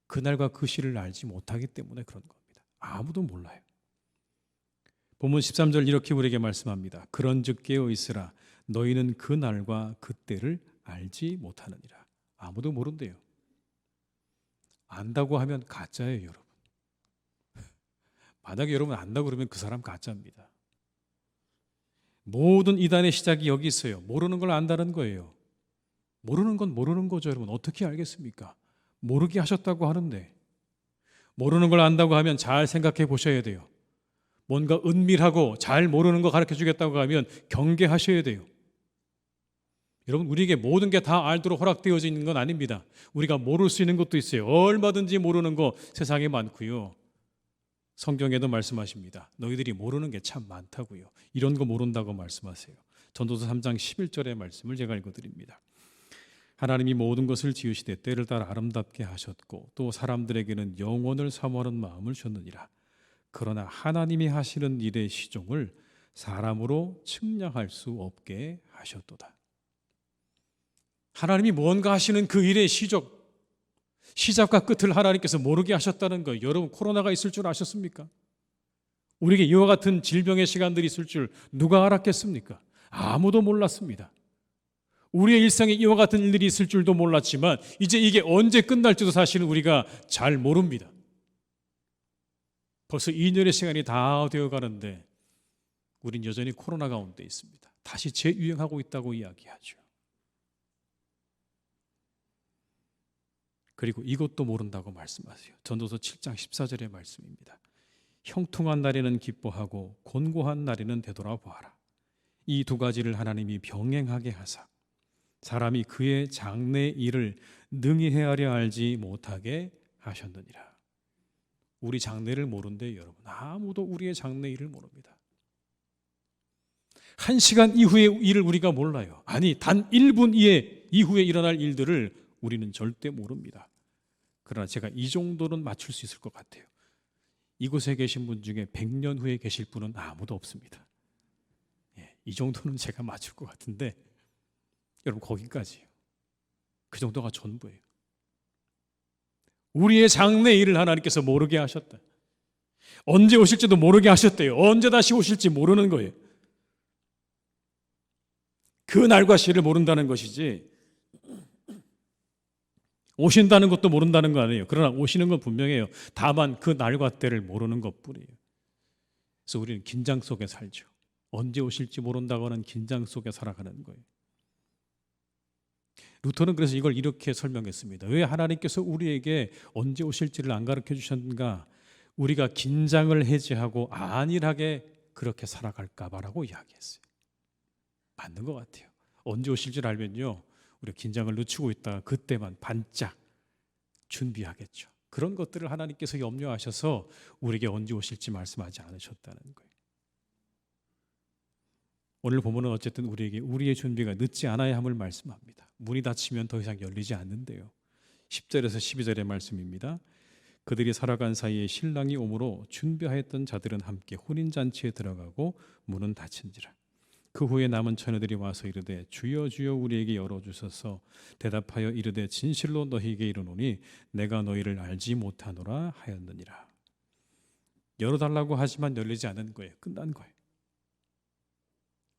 그날과 그 시를 알지 못하기 때문에 그런 겁니다. 아무도 몰라요. 본문 13절 이렇게 우리에게 말씀합니다. 그런즉 깨어 있으라. 너희는 그 날과 그 때를 알지 못하느니라. 아무도 모른대요. 안다고 하면 가짜예요, 여러분. 만약에 여러분 안다고 그러면 그 사람 가짜입니다. 모든 이단의 시작이 여기 있어요. 모르는 걸 안다는 거예요. 모르는 건 모르는 거죠, 여러분. 어떻게 알겠습니까? 모르게 하셨다고 하는데, 모르는 걸 안다고 하면 잘 생각해 보셔야 돼요. 뭔가 은밀하고 잘 모르는 거 가르쳐 주겠다고 하면 경계하셔야 돼요. 여러분, 우리에게 모든 게 다 알도록 허락되어져 있는 건 아닙니다. 우리가 모를 수 있는 것도 있어요. 얼마든지 모르는 거 세상에 많고요. 성경에도 말씀하십니다. 너희들이 모르는 게 참 많다고요. 이런 거 모른다고 말씀하세요. 전도서 3장 11절의 말씀을 제가 읽어드립니다. 하나님이 모든 것을 지으시되 때를 따라 아름답게 하셨고 또 사람들에게는 영원을 사모하는 마음을 주셨느니라. 그러나 하나님이 하시는 일의 시종을 사람으로 측량할 수 없게 하셨도다. 하나님이 뭔가 하시는 그 일의 시작과 끝을 하나님께서 모르게 하셨다는 거예요. 여러분, 코로나가 있을 줄 아셨습니까? 우리에게 이와 같은 질병의 시간들이 있을 줄 누가 알았겠습니까? 아무도 몰랐습니다. 우리의 일상에 이와 같은 일들이 있을 줄도 몰랐지만 이제 이게 언제 끝날지도 사실은 우리가 잘 모릅니다. 벌써 2년의 시간이 다 되어 가는데 우린 여전히 코로나 가운데 있습니다. 다시 재유행하고 있다고 이야기하죠. 그리고 이것도 모른다고 말씀하세요. 전도서 7장 14절의 말씀입니다. 형통한 날에는 기뻐하고 곤고한 날에는 되돌아보아라. 이 두 가지를 하나님이 병행하게 하사 사람이 그의 장래 일을 능히 헤아려 알지 못하게 하셨느니라. 우리 장래를 모른대요, 여러분. 아무도 우리의 장래 일을 모릅니다. 1시간 이후의 일을 우리가 몰라요. 아니, 단 1분 이후에 일어날 일들을 우리는 절대 모릅니다. 그러나 제가 이 정도는 맞출 수 있을 것 같아요. 이곳에 계신 분 중에 100년 후에 계실 분은 아무도 없습니다. 이 정도는 제가 맞출 것 같은데 여러분, 거기까지예요. 그 정도가 전부예요. 우리의 장래 일을 하나님께서 모르게 하셨다. 언제 오실지도 모르게 하셨대요. 언제 다시 오실지 모르는 거예요. 그 날과 시를 모른다는 것이지 오신다는 것도 모른다는 거 아니에요. 그러나 오시는 건 분명해요. 다만 그 날과 때를 모르는 것뿐이에요. 그래서 우리는 긴장 속에 살죠. 언제 오실지 모른다고 하는 긴장 속에 살아가는 거예요. 루터는 그래서 이걸 이렇게 설명했습니다. 왜 하나님께서 우리에게 언제 오실지를 안 가르쳐 주셨는가? 우리가 긴장을 해제하고 안일하게 그렇게 살아갈까 봐라고 이야기했어요. 맞는 것 같아요. 언제 오실 줄 알면요, 우리가 긴장을 늦추고 있다가 그때만 반짝 준비하겠죠. 그런 것들을 하나님께서 염려하셔서 우리에게 언제 오실지 말씀하지 않으셨다는 거예요. 오늘 본문은 어쨌든 우리에게 우리의 준비가 늦지 않아야 함을 말씀합니다. 문이 닫히면 더 이상 열리지 않는데요. 10절에서 12절의 말씀입니다. 그들이 살아간 사이에 신랑이 오므로 준비하였던 자들은 함께 혼인잔치에 들어가고 문은 닫힌지라. 그 후에 남은 처녀들이 와서 이르되 주여 주여 우리에게 열어주소서. 대답하여 이르되 진실로 너희에게 이르노니 내가 너희를 알지 못하노라 하였느니라. 열어달라고 하지만 열리지 않은 거예요. 끝난 거예요.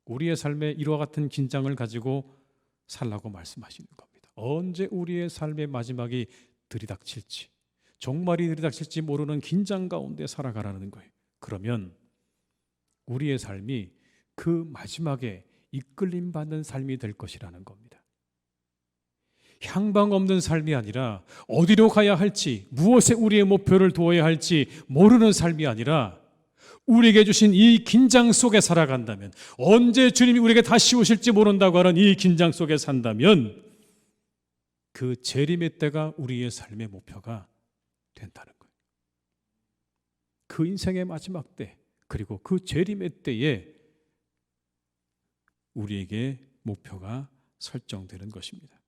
우리의 삶에 이와 같은 긴장을 가지고 살라고 말씀하시는 겁니다. 언제 우리의 삶의 마지막이 들이닥칠지, 종말이 들이닥칠지 모르는 긴장 가운데 살아가라는 거예요. 그러면 우리의 삶이 그 마지막에 이끌림 받는 삶이 될 것이라는 겁니다. 향방 없는 삶이 아니라 어디로 가야 할지, 무엇에 우리의 목표를 두어야 할지 모르는 삶이 아니라 우리에게 주신 이 긴장 속에 살아간다면, 언제 주님이 우리에게 다시 오실지 모른다고 하는 이 긴장 속에 산다면 그 재림의 때가 우리의 삶의 목표가 된다는 거예요. 그 인생의 마지막 때, 그리고 그 재림의 때에 우리에게 목표가 설정되는 것입니다.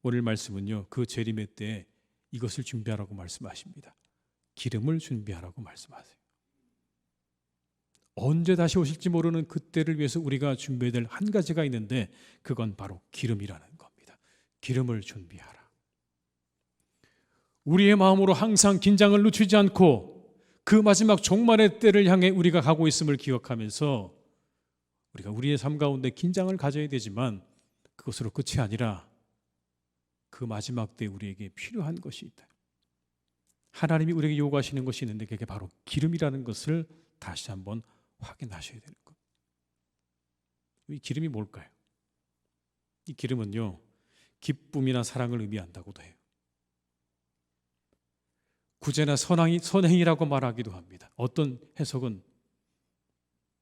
오늘 말씀은요, 그 재림의 때에 이것을 준비하라고 말씀하십니다. 기름을 준비하라고 말씀하세요. 언제 다시 오실지 모르는 그때를 위해서 우리가 준비해야 될 한 가지가 있는데 그건 바로 기름이라는 겁니다. 기름을 준비하라. 우리의 마음으로 항상 긴장을 늦추지 않고 그 마지막 종말의 때를 향해 우리가 가고 있음을 기억하면서 우리가 우리의 삶 가운데 긴장을 가져야 되지만 그것으로 끝이 아니라 그 마지막 때 우리에게 필요한 것이 있다. 하나님이 우리에게 요구하시는 것이 있는데 그게 바로 기름이라는 것을 다시 한번 확인하셔야 되는 것. 이 기름이 뭘까요? 이 기름은요, 기쁨이나 사랑을 의미한다고도 해요. 구제나 선행이라고 말하기도 합니다. 어떤 해석은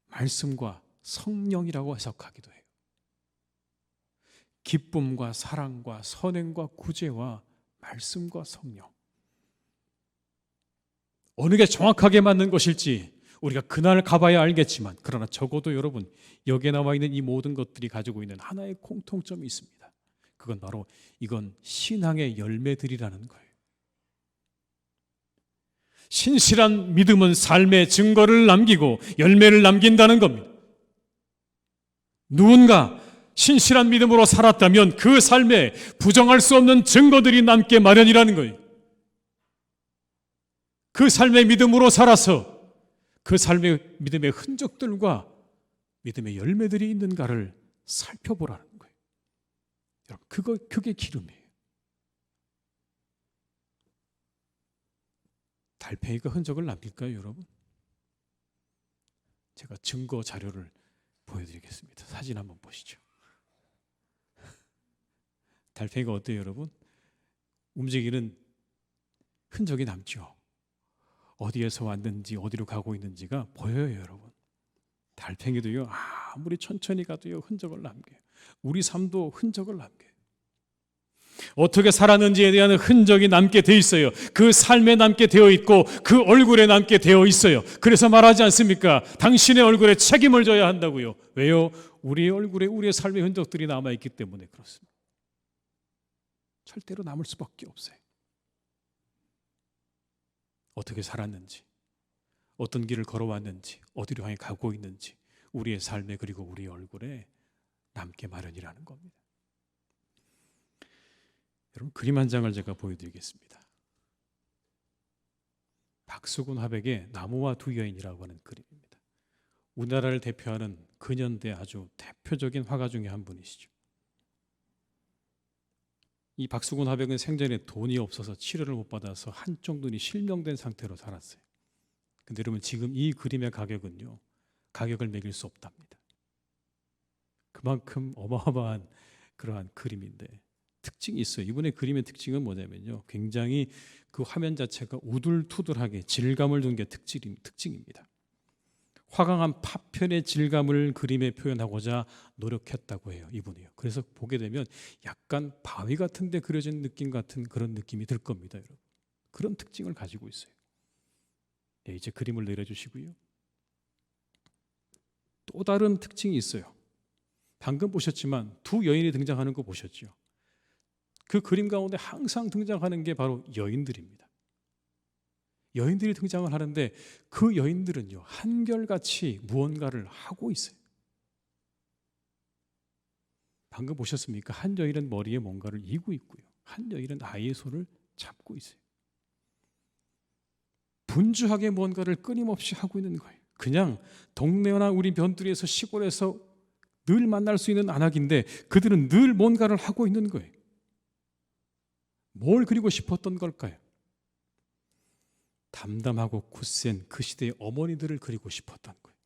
말씀과 성령이라고 해석하기도 해요. 기쁨과 사랑과 선행과 구제와 말씀과 성령. 어느 게 정확하게 맞는 것일지 우리가 그날 가봐야 알겠지만 그러나 적어도 여러분 여기에 나와 있는 이 모든 것들이 가지고 있는 하나의 공통점이 있습니다. 그건 바로 이건 신앙의 열매들이라는 거예요. 신실한 믿음은 삶의 증거를 남기고 열매를 남긴다는 겁니다. 누군가 신실한 믿음으로 살았다면 그 삶에 부정할 수 없는 증거들이 남게 마련이라는 거예요. 그 삶의 믿음으로 살아서 그 삶의 믿음의 흔적들과 믿음의 열매들이 있는가를 살펴보라는 거예요. 여러분, 그게 기름이에요. 달팽이가 흔적을 남길까요, 여러분? 제가 증거 자료를 보여드리겠습니다. 사진 한번 보시죠. 달팽이가 어때요, 여러분? 움직이는 흔적이 남죠. 어디에서 왔는지 어디로 가고 있는지가 보여요, 여러분. 달팽이도요, 아무리 천천히 가도요 흔적을 남겨요. 우리 삶도 흔적을 남겨요. 어떻게 살았는지에 대한 흔적이 남게 돼 있어요. 그 삶에 남게 되어 있고 그 얼굴에 남게 되어 있어요. 그래서 말하지 않습니까? 당신의 얼굴에 책임을 져야 한다고요. 왜요? 우리의 얼굴에 우리의 삶의 흔적들이 남아있기 때문에 그렇습니다. 절대로 남을 수밖에 없어요. 어떻게 살았는지, 어떤 길을 걸어왔는지, 어디로 향해 가고 있는지 우리의 삶에 그리고 우리의 얼굴에 남게 마련이라는 겁니다. 여러분, 그림 한 장을 제가 보여드리겠습니다. 박수근 화백의 나무와 두 여인이라고 하는 그림입니다. 우리나라를 대표하는 근현대 아주 대표적인 화가 중에 한 분이시죠. 이 박수근 화백은 생전에 돈이 없어서 치료를 못 받아서 한쪽 눈이 실명된 상태로 살았어요. 근데 여러분, 지금 이 그림의 가격은요, 가격을 매길 수 없답니다. 그만큼 어마어마한 그러한 그림인데 특징이 있어요. 이분의 그림의 특징은 뭐냐면요, 굉장히 그 화면 자체가 우둘투둘하게 질감을 둔 게 특징입니다. 화강한 파편의 질감을 그림에 표현하고자 노력했다고 해요, 이분이요. 그래서 보게 되면 약간 바위 같은 데 그려진 느낌 같은 그런 느낌이 들 겁니다, 여러분. 그런 특징을 가지고 있어요. 네, 이제 그림을 내려주시고요. 또 다른 특징이 있어요. 방금 보셨지만 두 여인이 등장하는 거 보셨죠? 그 그림 가운데 항상 등장하는 게 바로 여인들입니다. 여인들이 등장을 하는데 그 여인들은요, 한결같이 무언가를 하고 있어요. 방금 보셨습니까? 한 여인은 머리에 뭔가를 이고 있고요, 한 여인은 아이의 손을 잡고 있어요. 분주하게 뭔가를 끊임없이 하고 있는 거예요. 그냥 동네나 우리 변두리에서 시골에서 늘 만날 수 있는 안악인데 그들은 늘 뭔가를 하고 있는 거예요. 뭘 그리고 싶었던 걸까요? 담담하고 굳센 그 시대의 어머니들을 그리고 싶었던 거예요.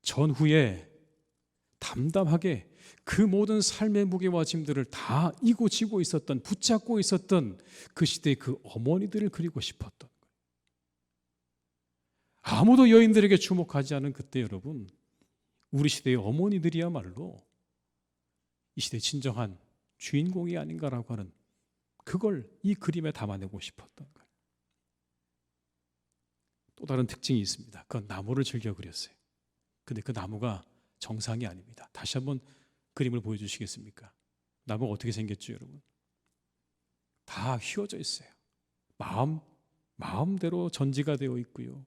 전후에 담담하게 그 모든 삶의 무게와 짐들을 다 이고 지고 있었던, 붙잡고 있었던 그 시대의 그 어머니들을 그리고 싶었던 거예요. 아무도 여인들에게 주목하지 않은 그때, 여러분, 우리 시대의 어머니들이야말로 이 시대의 진정한 주인공이 아닌가라고 하는, 그걸 이 그림에 담아내고 싶었던 거예요. 또 다른 특징이 있습니다. 그건 나무를 즐겨 그렸어요. 근데 그 나무가 정상이 아닙니다. 다시 한번 그림을 보여주시겠습니까? 나무가 어떻게 생겼죠, 여러분? 다 휘어져 있어요. 마음대로 전지가 되어 있고요,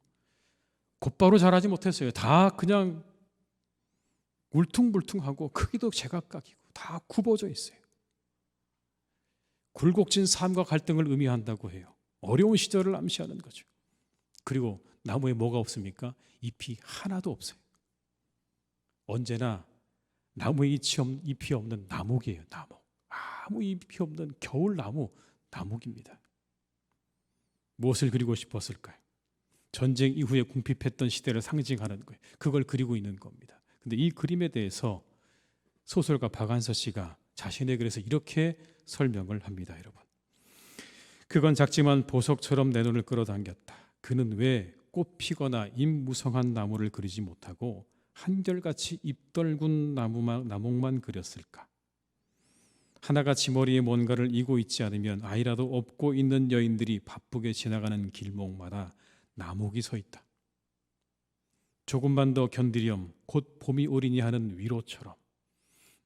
곧바로 자라지 못했어요. 다 그냥 울퉁불퉁하고 크기도 제각각이고 다 굽어져 있어요. 굴곡진 삶과 갈등을 의미한다고 해요. 어려운 시절을 암시하는 거죠. 그리고 나무에 뭐가 없습니까? 잎이 하나도 없어요. 언제나 나무에 잎이 없는 나목이에요. 나목. 아무 잎이 없는 겨울나무, 나목입니다. 무엇을 그리고 싶었을까요? 전쟁 이후에 궁핍했던 시대를 상징하는 거예요. 그걸 그리고 있는 겁니다. 근데 이 그림에 대해서 소설가 박안서 씨가 자신의 글에서 이렇게 설명을 합니다, 여러분. 그건 작지만 보석처럼 내 눈을 끌어당겼다. 그는 왜 꽃 피거나 잎 무성한 나무를 그리지 못하고 한결같이 잎떨군 나목만 그렸을까? 하나같이 머리에 뭔가를 이고 있지 않으면 아이라도 업고 있는 여인들이 바쁘게 지나가는 길목마다 나목이 서 있다. 조금만 더 견디렴 곧 봄이 오리니 하는 위로처럼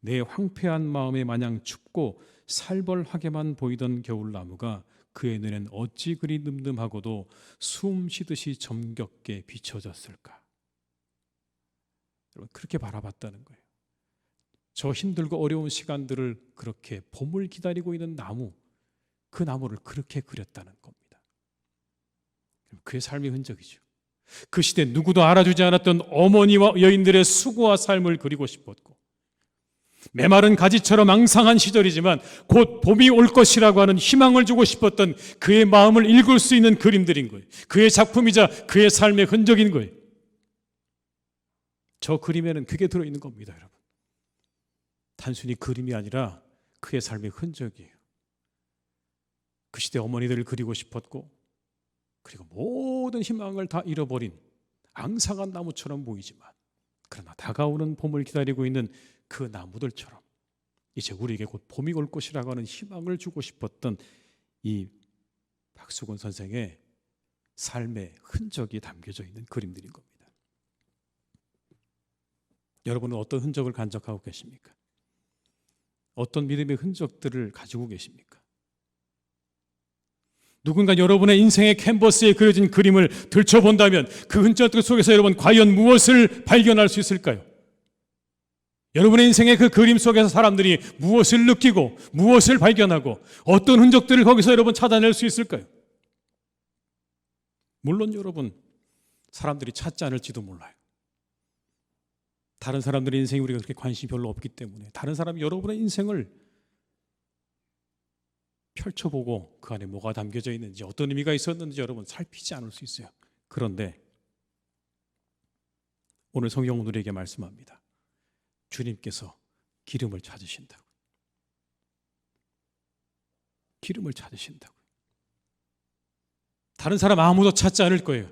내 황폐한 마음에 마냥 춥고 살벌하게만 보이던 겨울나무가 그의 눈엔 어찌 그리 늠름하고도 숨 쉬듯이 정겹게 비춰졌을까? 여러분, 그렇게 바라봤다는 거예요. 저 힘들고 어려운 시간들을 그렇게 봄을 기다리고 있는 나무, 그 나무를 그렇게 그렸다는 겁니다. 그의 삶의 흔적이죠. 그 시대 누구도 알아주지 않았던 어머니와 여인들의 수고와 삶을 그리고 싶었고, 메마른 가지처럼 앙상한 시절이지만 곧 봄이 올 것이라고 하는 희망을 주고 싶었던 그의 마음을 읽을 수 있는 그림들인 거예요. 그의 작품이자 그의 삶의 흔적인 거예요. 저 그림에는 그게 들어있는 겁니다, 여러분. 단순히 그림이 아니라 그의 삶의 흔적이에요. 그 시대 어머니들을 그리고 싶었고, 그리고 모든 희망을 다 잃어버린 앙상한 나무처럼 보이지만, 그러나 다가오는 봄을 기다리고 있는 그 나무들처럼 이제 우리에게 곧 봄이 올 것이라고 하는 희망을 주고 싶었던 이 박수근 선생의 삶의 흔적이 담겨져 있는 그림들인 겁니다. 여러분은 어떤 흔적을 간직하고 계십니까? 어떤 믿음의 흔적들을 가지고 계십니까? 누군가 여러분의 인생의 캔버스에 그려진 그림을 들춰본다면 그 흔적들 속에서 여러분 과연 무엇을 발견할 수 있을까요? 여러분의 인생의 그 그림 속에서 사람들이 무엇을 느끼고 무엇을 발견하고 어떤 흔적들을 거기서 여러분 찾아낼 수 있을까요? 물론 여러분 사람들이 찾지 않을지도 몰라요. 다른 사람들의 인생에 우리가 그렇게 관심이 별로 없기 때문에 다른 사람이 여러분의 인생을 펼쳐보고 그 안에 뭐가 담겨져 있는지 어떤 의미가 있었는지 여러분 살피지 않을 수 있어요. 그런데 오늘 성경은 우리에게 말씀합니다. 주님께서 기름을 찾으신다고. 기름을 찾으신다고. 다른 사람 아무도 찾지 않을 거예요.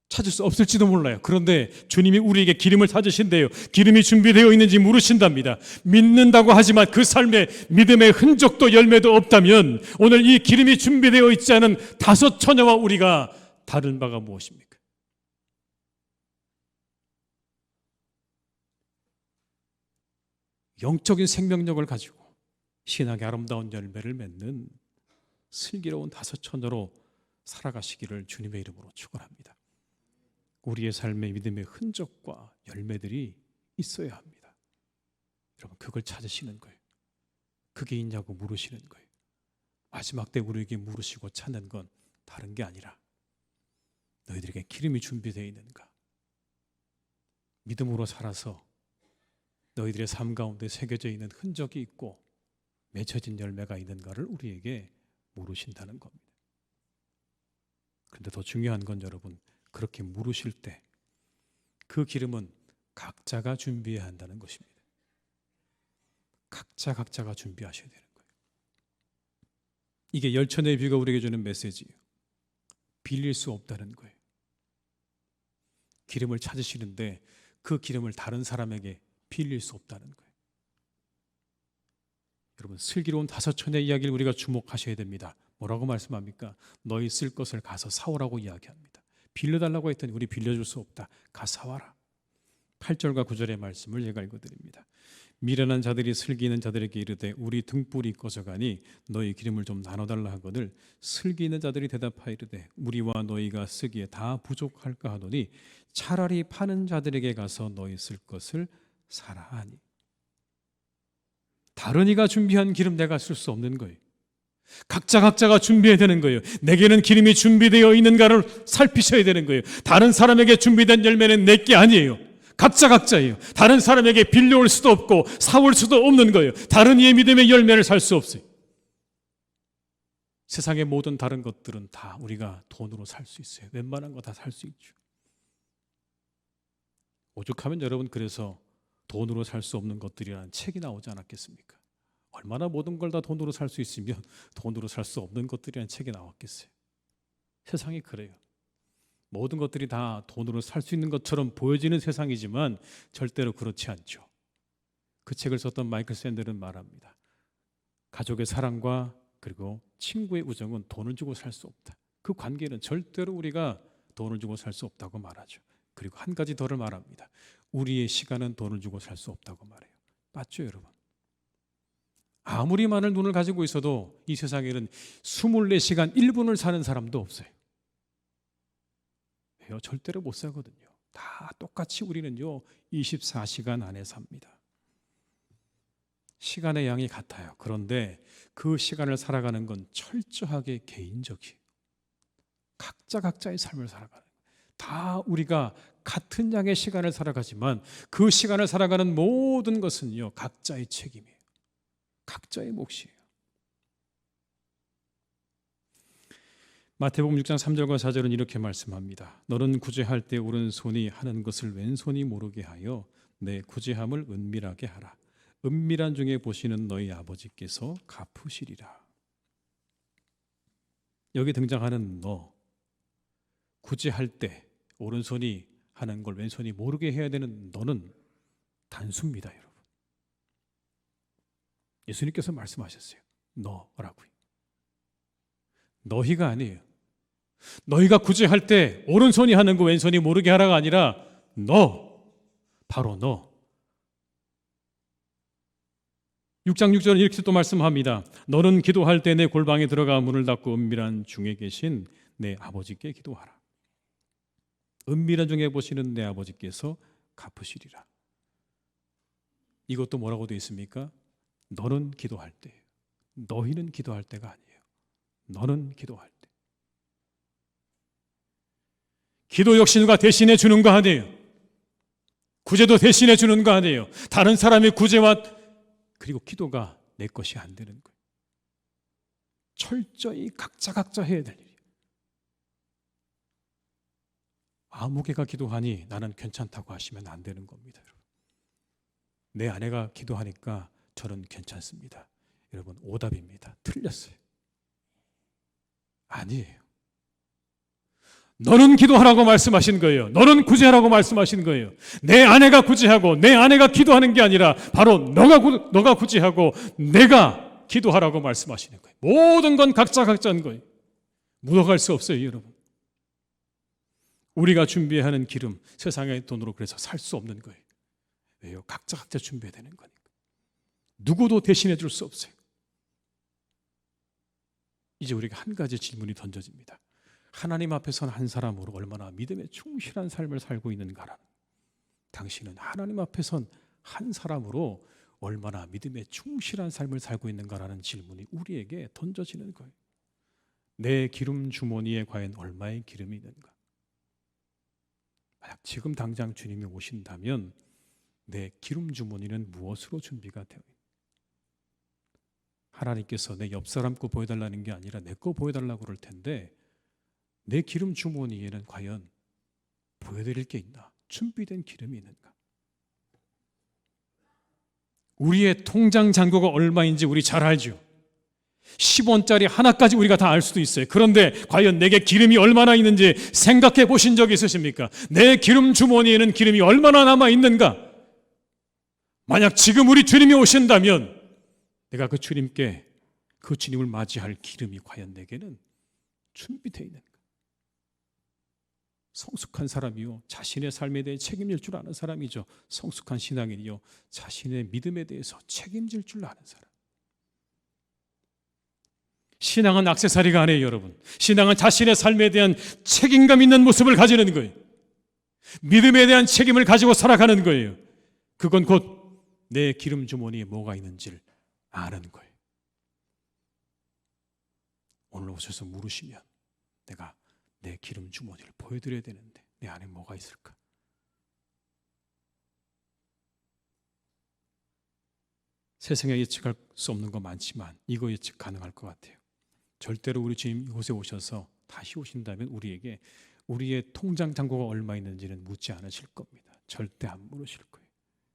찾을 수 없을지도 몰라요. 그런데 주님이 우리에게 기름을 찾으신대요. 기름이 준비되어 있는지 물으신답니다. 믿는다고 하지만 그 삶에 믿음의 흔적도 열매도 없다면 오늘 이 기름이 준비되어 있지 않은 다섯 처녀와 우리가 다른 바가 무엇입니까? 영적인 생명력을 가지고 신앙의 아름다운 열매를 맺는 슬기로운 다섯 처녀로 살아가시기를 주님의 이름으로 축원합니다. 우리의 삶의 믿음의 흔적과 열매들이 있어야 합니다. 여러분 그걸 찾으시는 거예요. 그게 있냐고 물으시는 거예요. 마지막 때 우리에게 물으시고 찾는 건 다른 게 아니라 너희들에게 기름이 준비되어 있는가? 믿음으로 살아서 너희들의 삶 가운데 새겨져 있는 흔적이 있고 맺혀진 열매가 있는가를 우리에게 물으신다는 겁니다. 그런데 더 중요한 건 여러분 그렇게 물으실 때 그 기름은 각자가 준비해야 한다는 것입니다. 각자가 준비하셔야 되는 거예요. 이게 열천의 비유가 우리에게 주는 메시지예요. 빌릴 수 없다는 거예요. 기름을 찾으시는데 그 기름을 다른 사람에게 빌릴 수 없다는 거예요. 여러분 슬기로운 다섯 처녀의 이야기를 우리가 주목하셔야 됩니다. 뭐라고 말씀합니까? 너희 쓸 것을 가서 사오라고 이야기합니다. 빌려달라고 했더니 우리 빌려줄 수 없다. 가 사와라. 8절과 9절의 말씀을 제가 읽어드립니다. 미련한 자들이 슬기는 자들에게 이르되 우리 등불이 꺼져가니 너희 기름을 좀 나눠달라 하거늘 슬기는 자들이 대답하여 이르되 우리와 너희가 쓰기에 다 부족할까 하더니 차라리 파는 자들에게 가서 너희 쓸 것을 사라 하니. 다른 이가 준비한 기름 내가 쓸 수 없는 거예요. 각자가 준비해야 되는 거예요. 내게는 기름이 준비되어 있는가를 살피셔야 되는 거예요. 다른 사람에게 준비된 열매는 내게 아니에요. 각자예요. 다른 사람에게 빌려올 수도 없고 사올 수도 없는 거예요. 다른 이의 믿음의 열매를 살 수 없어요. 세상의 모든 다른 것들은 다 우리가 돈으로 살 수 있어요. 웬만한 거 다 살 수 있죠. 오죽하면 여러분 그래서 돈으로 살 수 없는 것들이라는 책이 나오지 않았겠습니까? 얼마나 모든 걸 다 돈으로 살 수 있으면 돈으로 살 수 없는 것들이라는 책이 나왔겠어요. 세상이 그래요. 모든 것들이 다 돈으로 살 수 있는 것처럼 보여지는 세상이지만 절대로 그렇지 않죠. 그 책을 썼던 마이클 샌델은 말합니다. 가족의 사랑과 그리고 친구의 우정은 돈을 주고 살 수 없다. 그 관계는 절대로 우리가 돈을 주고 살 수 없다고 말하죠. 그리고 한 가지 더를 말합니다. 우리의 시간은 돈을 주고 살 수 없다고 말해요. 맞죠, 여러분? 아무리 많은 돈을 가지고 있어도 이 세상에는 24시간 1분을 사는 사람도 없어요. 왜요? 절대로 못 사거든요. 다 똑같이 우리는요 24시간 안에 삽니다. 시간의 양이 같아요. 그런데 그 시간을 살아가는 건 철저하게 개인적이에요. 각자의 삶을 살아가는 거예요. 다 우리가 같은 양의 시간을 살아가지만 그 시간을 살아가는 모든 것은요 각자의 책임이에요. 각자의 몫이에요. 마태복음 6장 3절과 4절은 이렇게 말씀합니다. 너는 구제할 때 오른손이 하는 것을 왼손이 모르게 하여 내 구제함을 은밀하게 하라. 은밀한 중에 보시는 너희 아버지께서 갚으시리라. 여기 등장하는 너, 구제할 때 오른손이 하는 걸 왼손이 모르게 해야 되는 너는 단수입니다, 여러분. 예수님께서 말씀하셨어요. 너라고요. 너희가 아니에요. 너희가 구제할 때 오른손이 하는 거 왼손이 모르게 하라가 아니라 너, 바로 너. 6장 6절은 이렇게 또 말씀합니다. 너는 기도할 때 내 골방에 들어가 문을 닫고 은밀한 중에 계신 내 아버지께 기도하라. 은밀한 중에 보시는 내 아버지께서 갚으시리라. 이것도 뭐라고 되어 있습니까? 너는 기도할 때, 너희는 기도할 때가 아니에요. 너는 기도할 때. 기도 역시 누가 대신해 주는 거 아니에요. 구제도 대신해 주는 거 아니에요. 다른 사람의 구제와 그리고 기도가 내 것이 안 되는 거예요. 철저히 각자 해야 될 일이에요. 아무개가 기도하니 나는 괜찮다고 하시면 안 되는 겁니다. 여러분. 내 아내가 기도하니까 저는 괜찮습니다. 여러분 오답입니다. 틀렸어요. 아니에요. 너는 기도하라고 말씀하신 거예요. 너는 구제하라고 말씀하신 거예요. 내 아내가 구제하고 내 아내가 기도하는 게 아니라 바로 너가 구제하고 내가 기도하라고 말씀하시는 거예요. 모든 건 각자인 거예요. 묻어갈 수 없어요, 여러분. 우리가 준비하는 기름, 세상의 돈으로 그래서 살 수 없는 거예요. 왜요? 각자 준비해야 되는 거니까. 누구도 대신해 줄 수 없어요. 이제 우리가 한 가지 질문이 던져집니다. 하나님 앞에서는 한 사람으로 얼마나 믿음에 충실한 삶을 살고 있는가라는, 당신은 하나님 앞에선 한 사람으로 얼마나 믿음에 충실한 삶을 살고 있는가라는 질문이 우리에게 던져지는 거예요. 내 기름 주머니에 과연 얼마의 기름이 있는가? 만약 지금 당장 주님이 오신다면 내 기름 주머니는 무엇으로 준비가 되어 있는가? 하나님께서 내 옆 사람 거 보여달라는 게 아니라 내 거 보여달라고 그럴 텐데 내 기름 주머니에는 과연 보여드릴 게 있나? 준비된 기름이 있는가? 우리의 통장 잔고가 얼마인지 우리 잘 알죠. 10원짜리 하나까지 우리가 다 알 수도 있어요. 그런데 과연 내게 기름이 얼마나 있는지 생각해 보신 적이 있으십니까? 내 기름 주머니에는 기름이 얼마나 남아 있는가? 만약 지금 우리 주님이 오신다면 내가 그 주님을 맞이할 기름이 과연 내게는 준비되어 있는가? 성숙한 사람이요, 자신의 삶에 대해 책임질 줄 아는 사람이죠. 성숙한 신앙인이요, 자신의 믿음에 대해서 책임질 줄 아는 사람. 신앙은 액세서리가 아니에요, 여러분. 신앙은 자신의 삶에 대한 책임감 있는 모습을 가지는 거예요. 믿음에 대한 책임을 가지고 살아가는 거예요. 그건 곧 내 기름 주머니에 뭐가 있는지를 아는 거예요. 오늘 오셔서 물으시면 내가 내 기름 주머니를 보여드려야 되는데 내 안에 뭐가 있을까? 세상에 예측할 수 없는 거 많지만 이거 예측 가능할 것 같아요. 절대로 우리 주님 이곳에 오셔서 다시 오신다면 우리에게 우리의 통장 잔고가 얼마 있는지는 묻지 않으실 겁니다. 절대 안 물으실 거예요.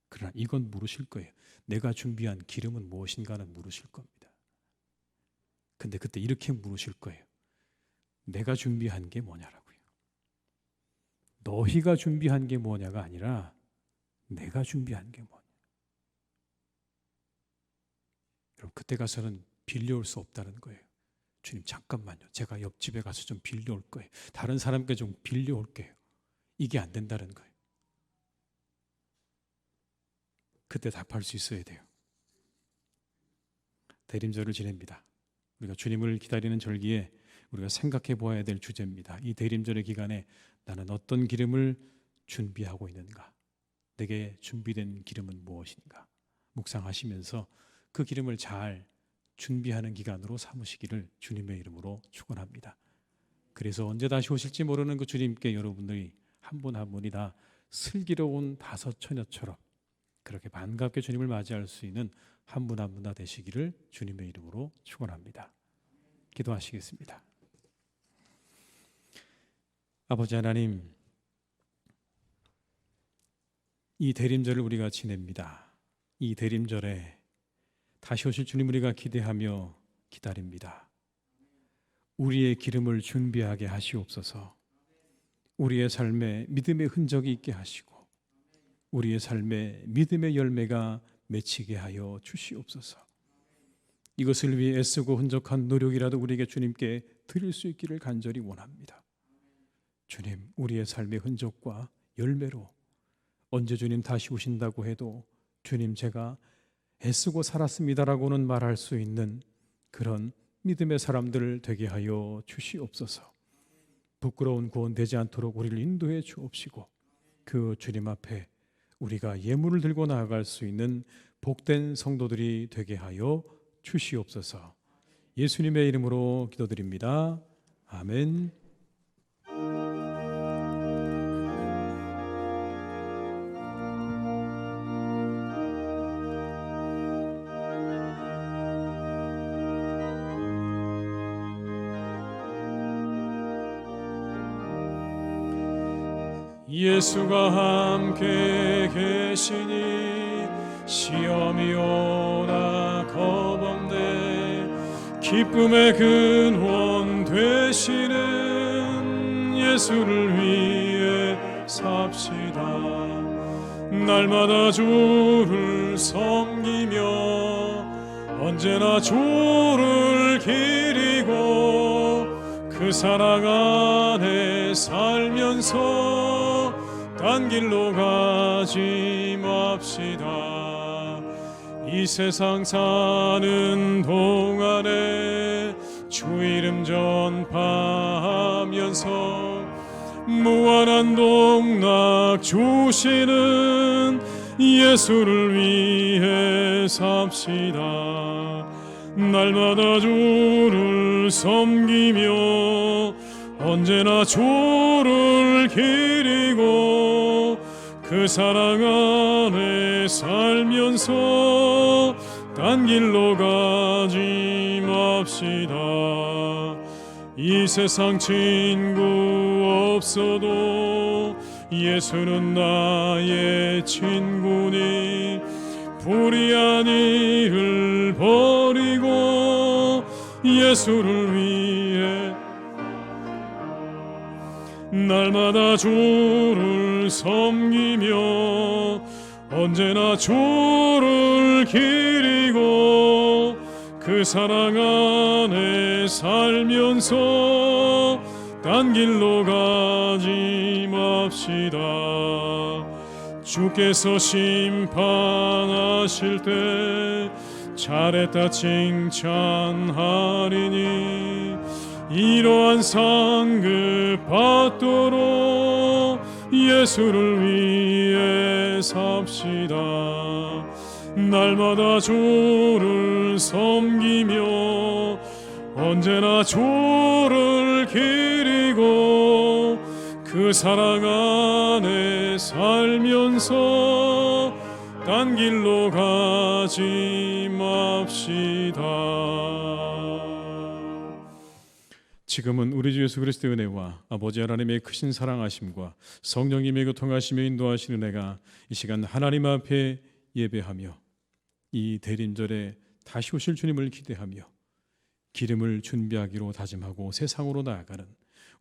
그러나 이건 물으실 거예요. 내가 준비한 기름은 무엇인가는 물으실 겁니다. 근데 그때 이렇게 물으실 거예요. 내가 준비한 게 뭐냐라고요. 너희가 준비한 게 뭐냐가 아니라 내가 준비한 게 뭐냐. 여러분, 그때 가서는 빌려올 수 없다는 거예요. 주님 잠깐만요. 제가 옆집에 가서 좀 빌려올 거예요. 다른 사람께 좀 빌려올게요. 이게 안 된다는 거예요. 그때 답할 수 있어야 돼요. 대림절을 지냅니다. 우리가 주님을 기다리는 절기에 우리가 생각해 보아야 될 주제입니다. 이 대림절의 기간에 나는 어떤 기름을 준비하고 있는가? 내게 준비된 기름은 무엇인가? 묵상하시면서 그 기름을 잘 준비하는 기간으로 삼으시기를 주님의 이름으로 축원합니다. 그래서 언제 다시 오실지 모르는 그 주님께 여러분들이 한 분 한 분이 다 슬기로운 다섯 처녀처럼 그렇게 반갑게 주님을 맞이할 수 있는 한 분 한 분 다 되시기를 주님의 이름으로 축원합니다. 기도하시겠습니다. 아버지 하나님, 이 대림절을 우리가 지냅니다. 이 대림절에 다시 오실 주님 우리가 기대하며 기다립니다. 우리의 기름을 준비하게 하시옵소서. 우리의 삶에 믿음의 흔적이 있게 하시고 우리의 삶에 믿음의 열매가 맺히게 하여 주시옵소서. 이것을 위해 애쓰고 흔적한 노력이라도 우리에게 주님께 드릴 수 있기를 간절히 원합니다. 주님, 우리의 삶의 흔적과 열매로 언제 주님 다시 오신다고 해도 주님 제가 애쓰고 살았습니다라고는 말할 수 있는 그런 믿음의 사람들 되게 하여 주시옵소서. 부끄러운 구원 되지 않도록 우리를 인도해 주옵시고 그 주님 앞에 우리가 예물을 들고 나아갈 수 있는 복된 성도들이 되게 하여 주시옵소서. 예수님의 이름으로 기도드립니다. 아멘. 예수가 함께 계시니 시험이 오나 겁없네. 기쁨의 근원 되시는 예수를 위해 삽시다. 날마다 주를 섬기며 언제나 주를 기리고 그 사랑 안에 살면서 딴 길로 가지 맙시다. 이 세상 사는 동안에 주 이름 전파하면서 무한한 동락 주시는 예수를 위해 삽시다. 날마다 주를 섬기며 언제나 주를 기리고 그 사랑 안에 살면서 딴 길로 가지 맙시다. 이 세상 친구 없어도 예수는 나의 친구니 불의한 일을 버리고 예수를 위해 날마다 주를 섬기며 언제나 주를 기리고 그 사랑 안에 살면서 딴 길로 가지 맙시다. 주께서 심판하실 때 잘했다 칭찬하리니 이러한 상급 받도록 예수를 위해 삽시다. 날마다 주를 섬기며 언제나 주를 기리고 그 사랑 안에 살면서 딴 길로 가지 맙시다. 지금은 우리 주 예수 그리스도의 은혜와 아버지 하나님의 크신 사랑하심과 성령님의 교통하시며 인도하시는 은혜가 이 시간 하나님 앞에 예배하며 이 대림절에 다시 오실 주님을 기대하며 기름을 준비하기로 다짐하고 세상으로 나아가는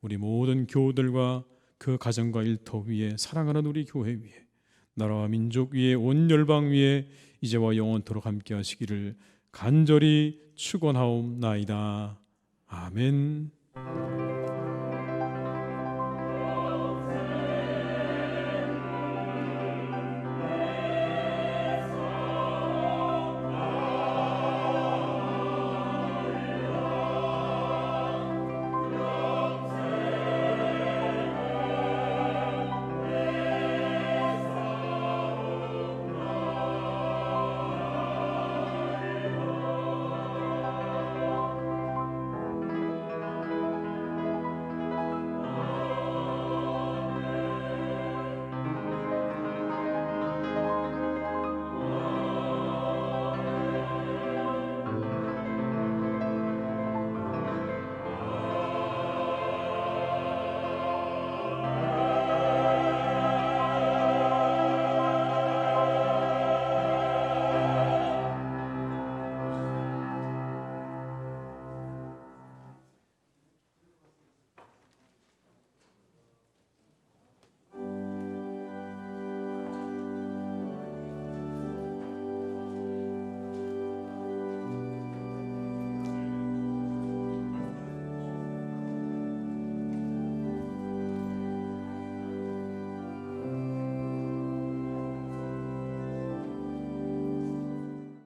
우리 모든 교우들과 그 가정과 일터 위에 사랑하는 우리 교회 위에 나라와 민족 위에 온 열방 위에 이제와 영원토록 함께 하시기를 간절히 축원하옵나이다. 아멘.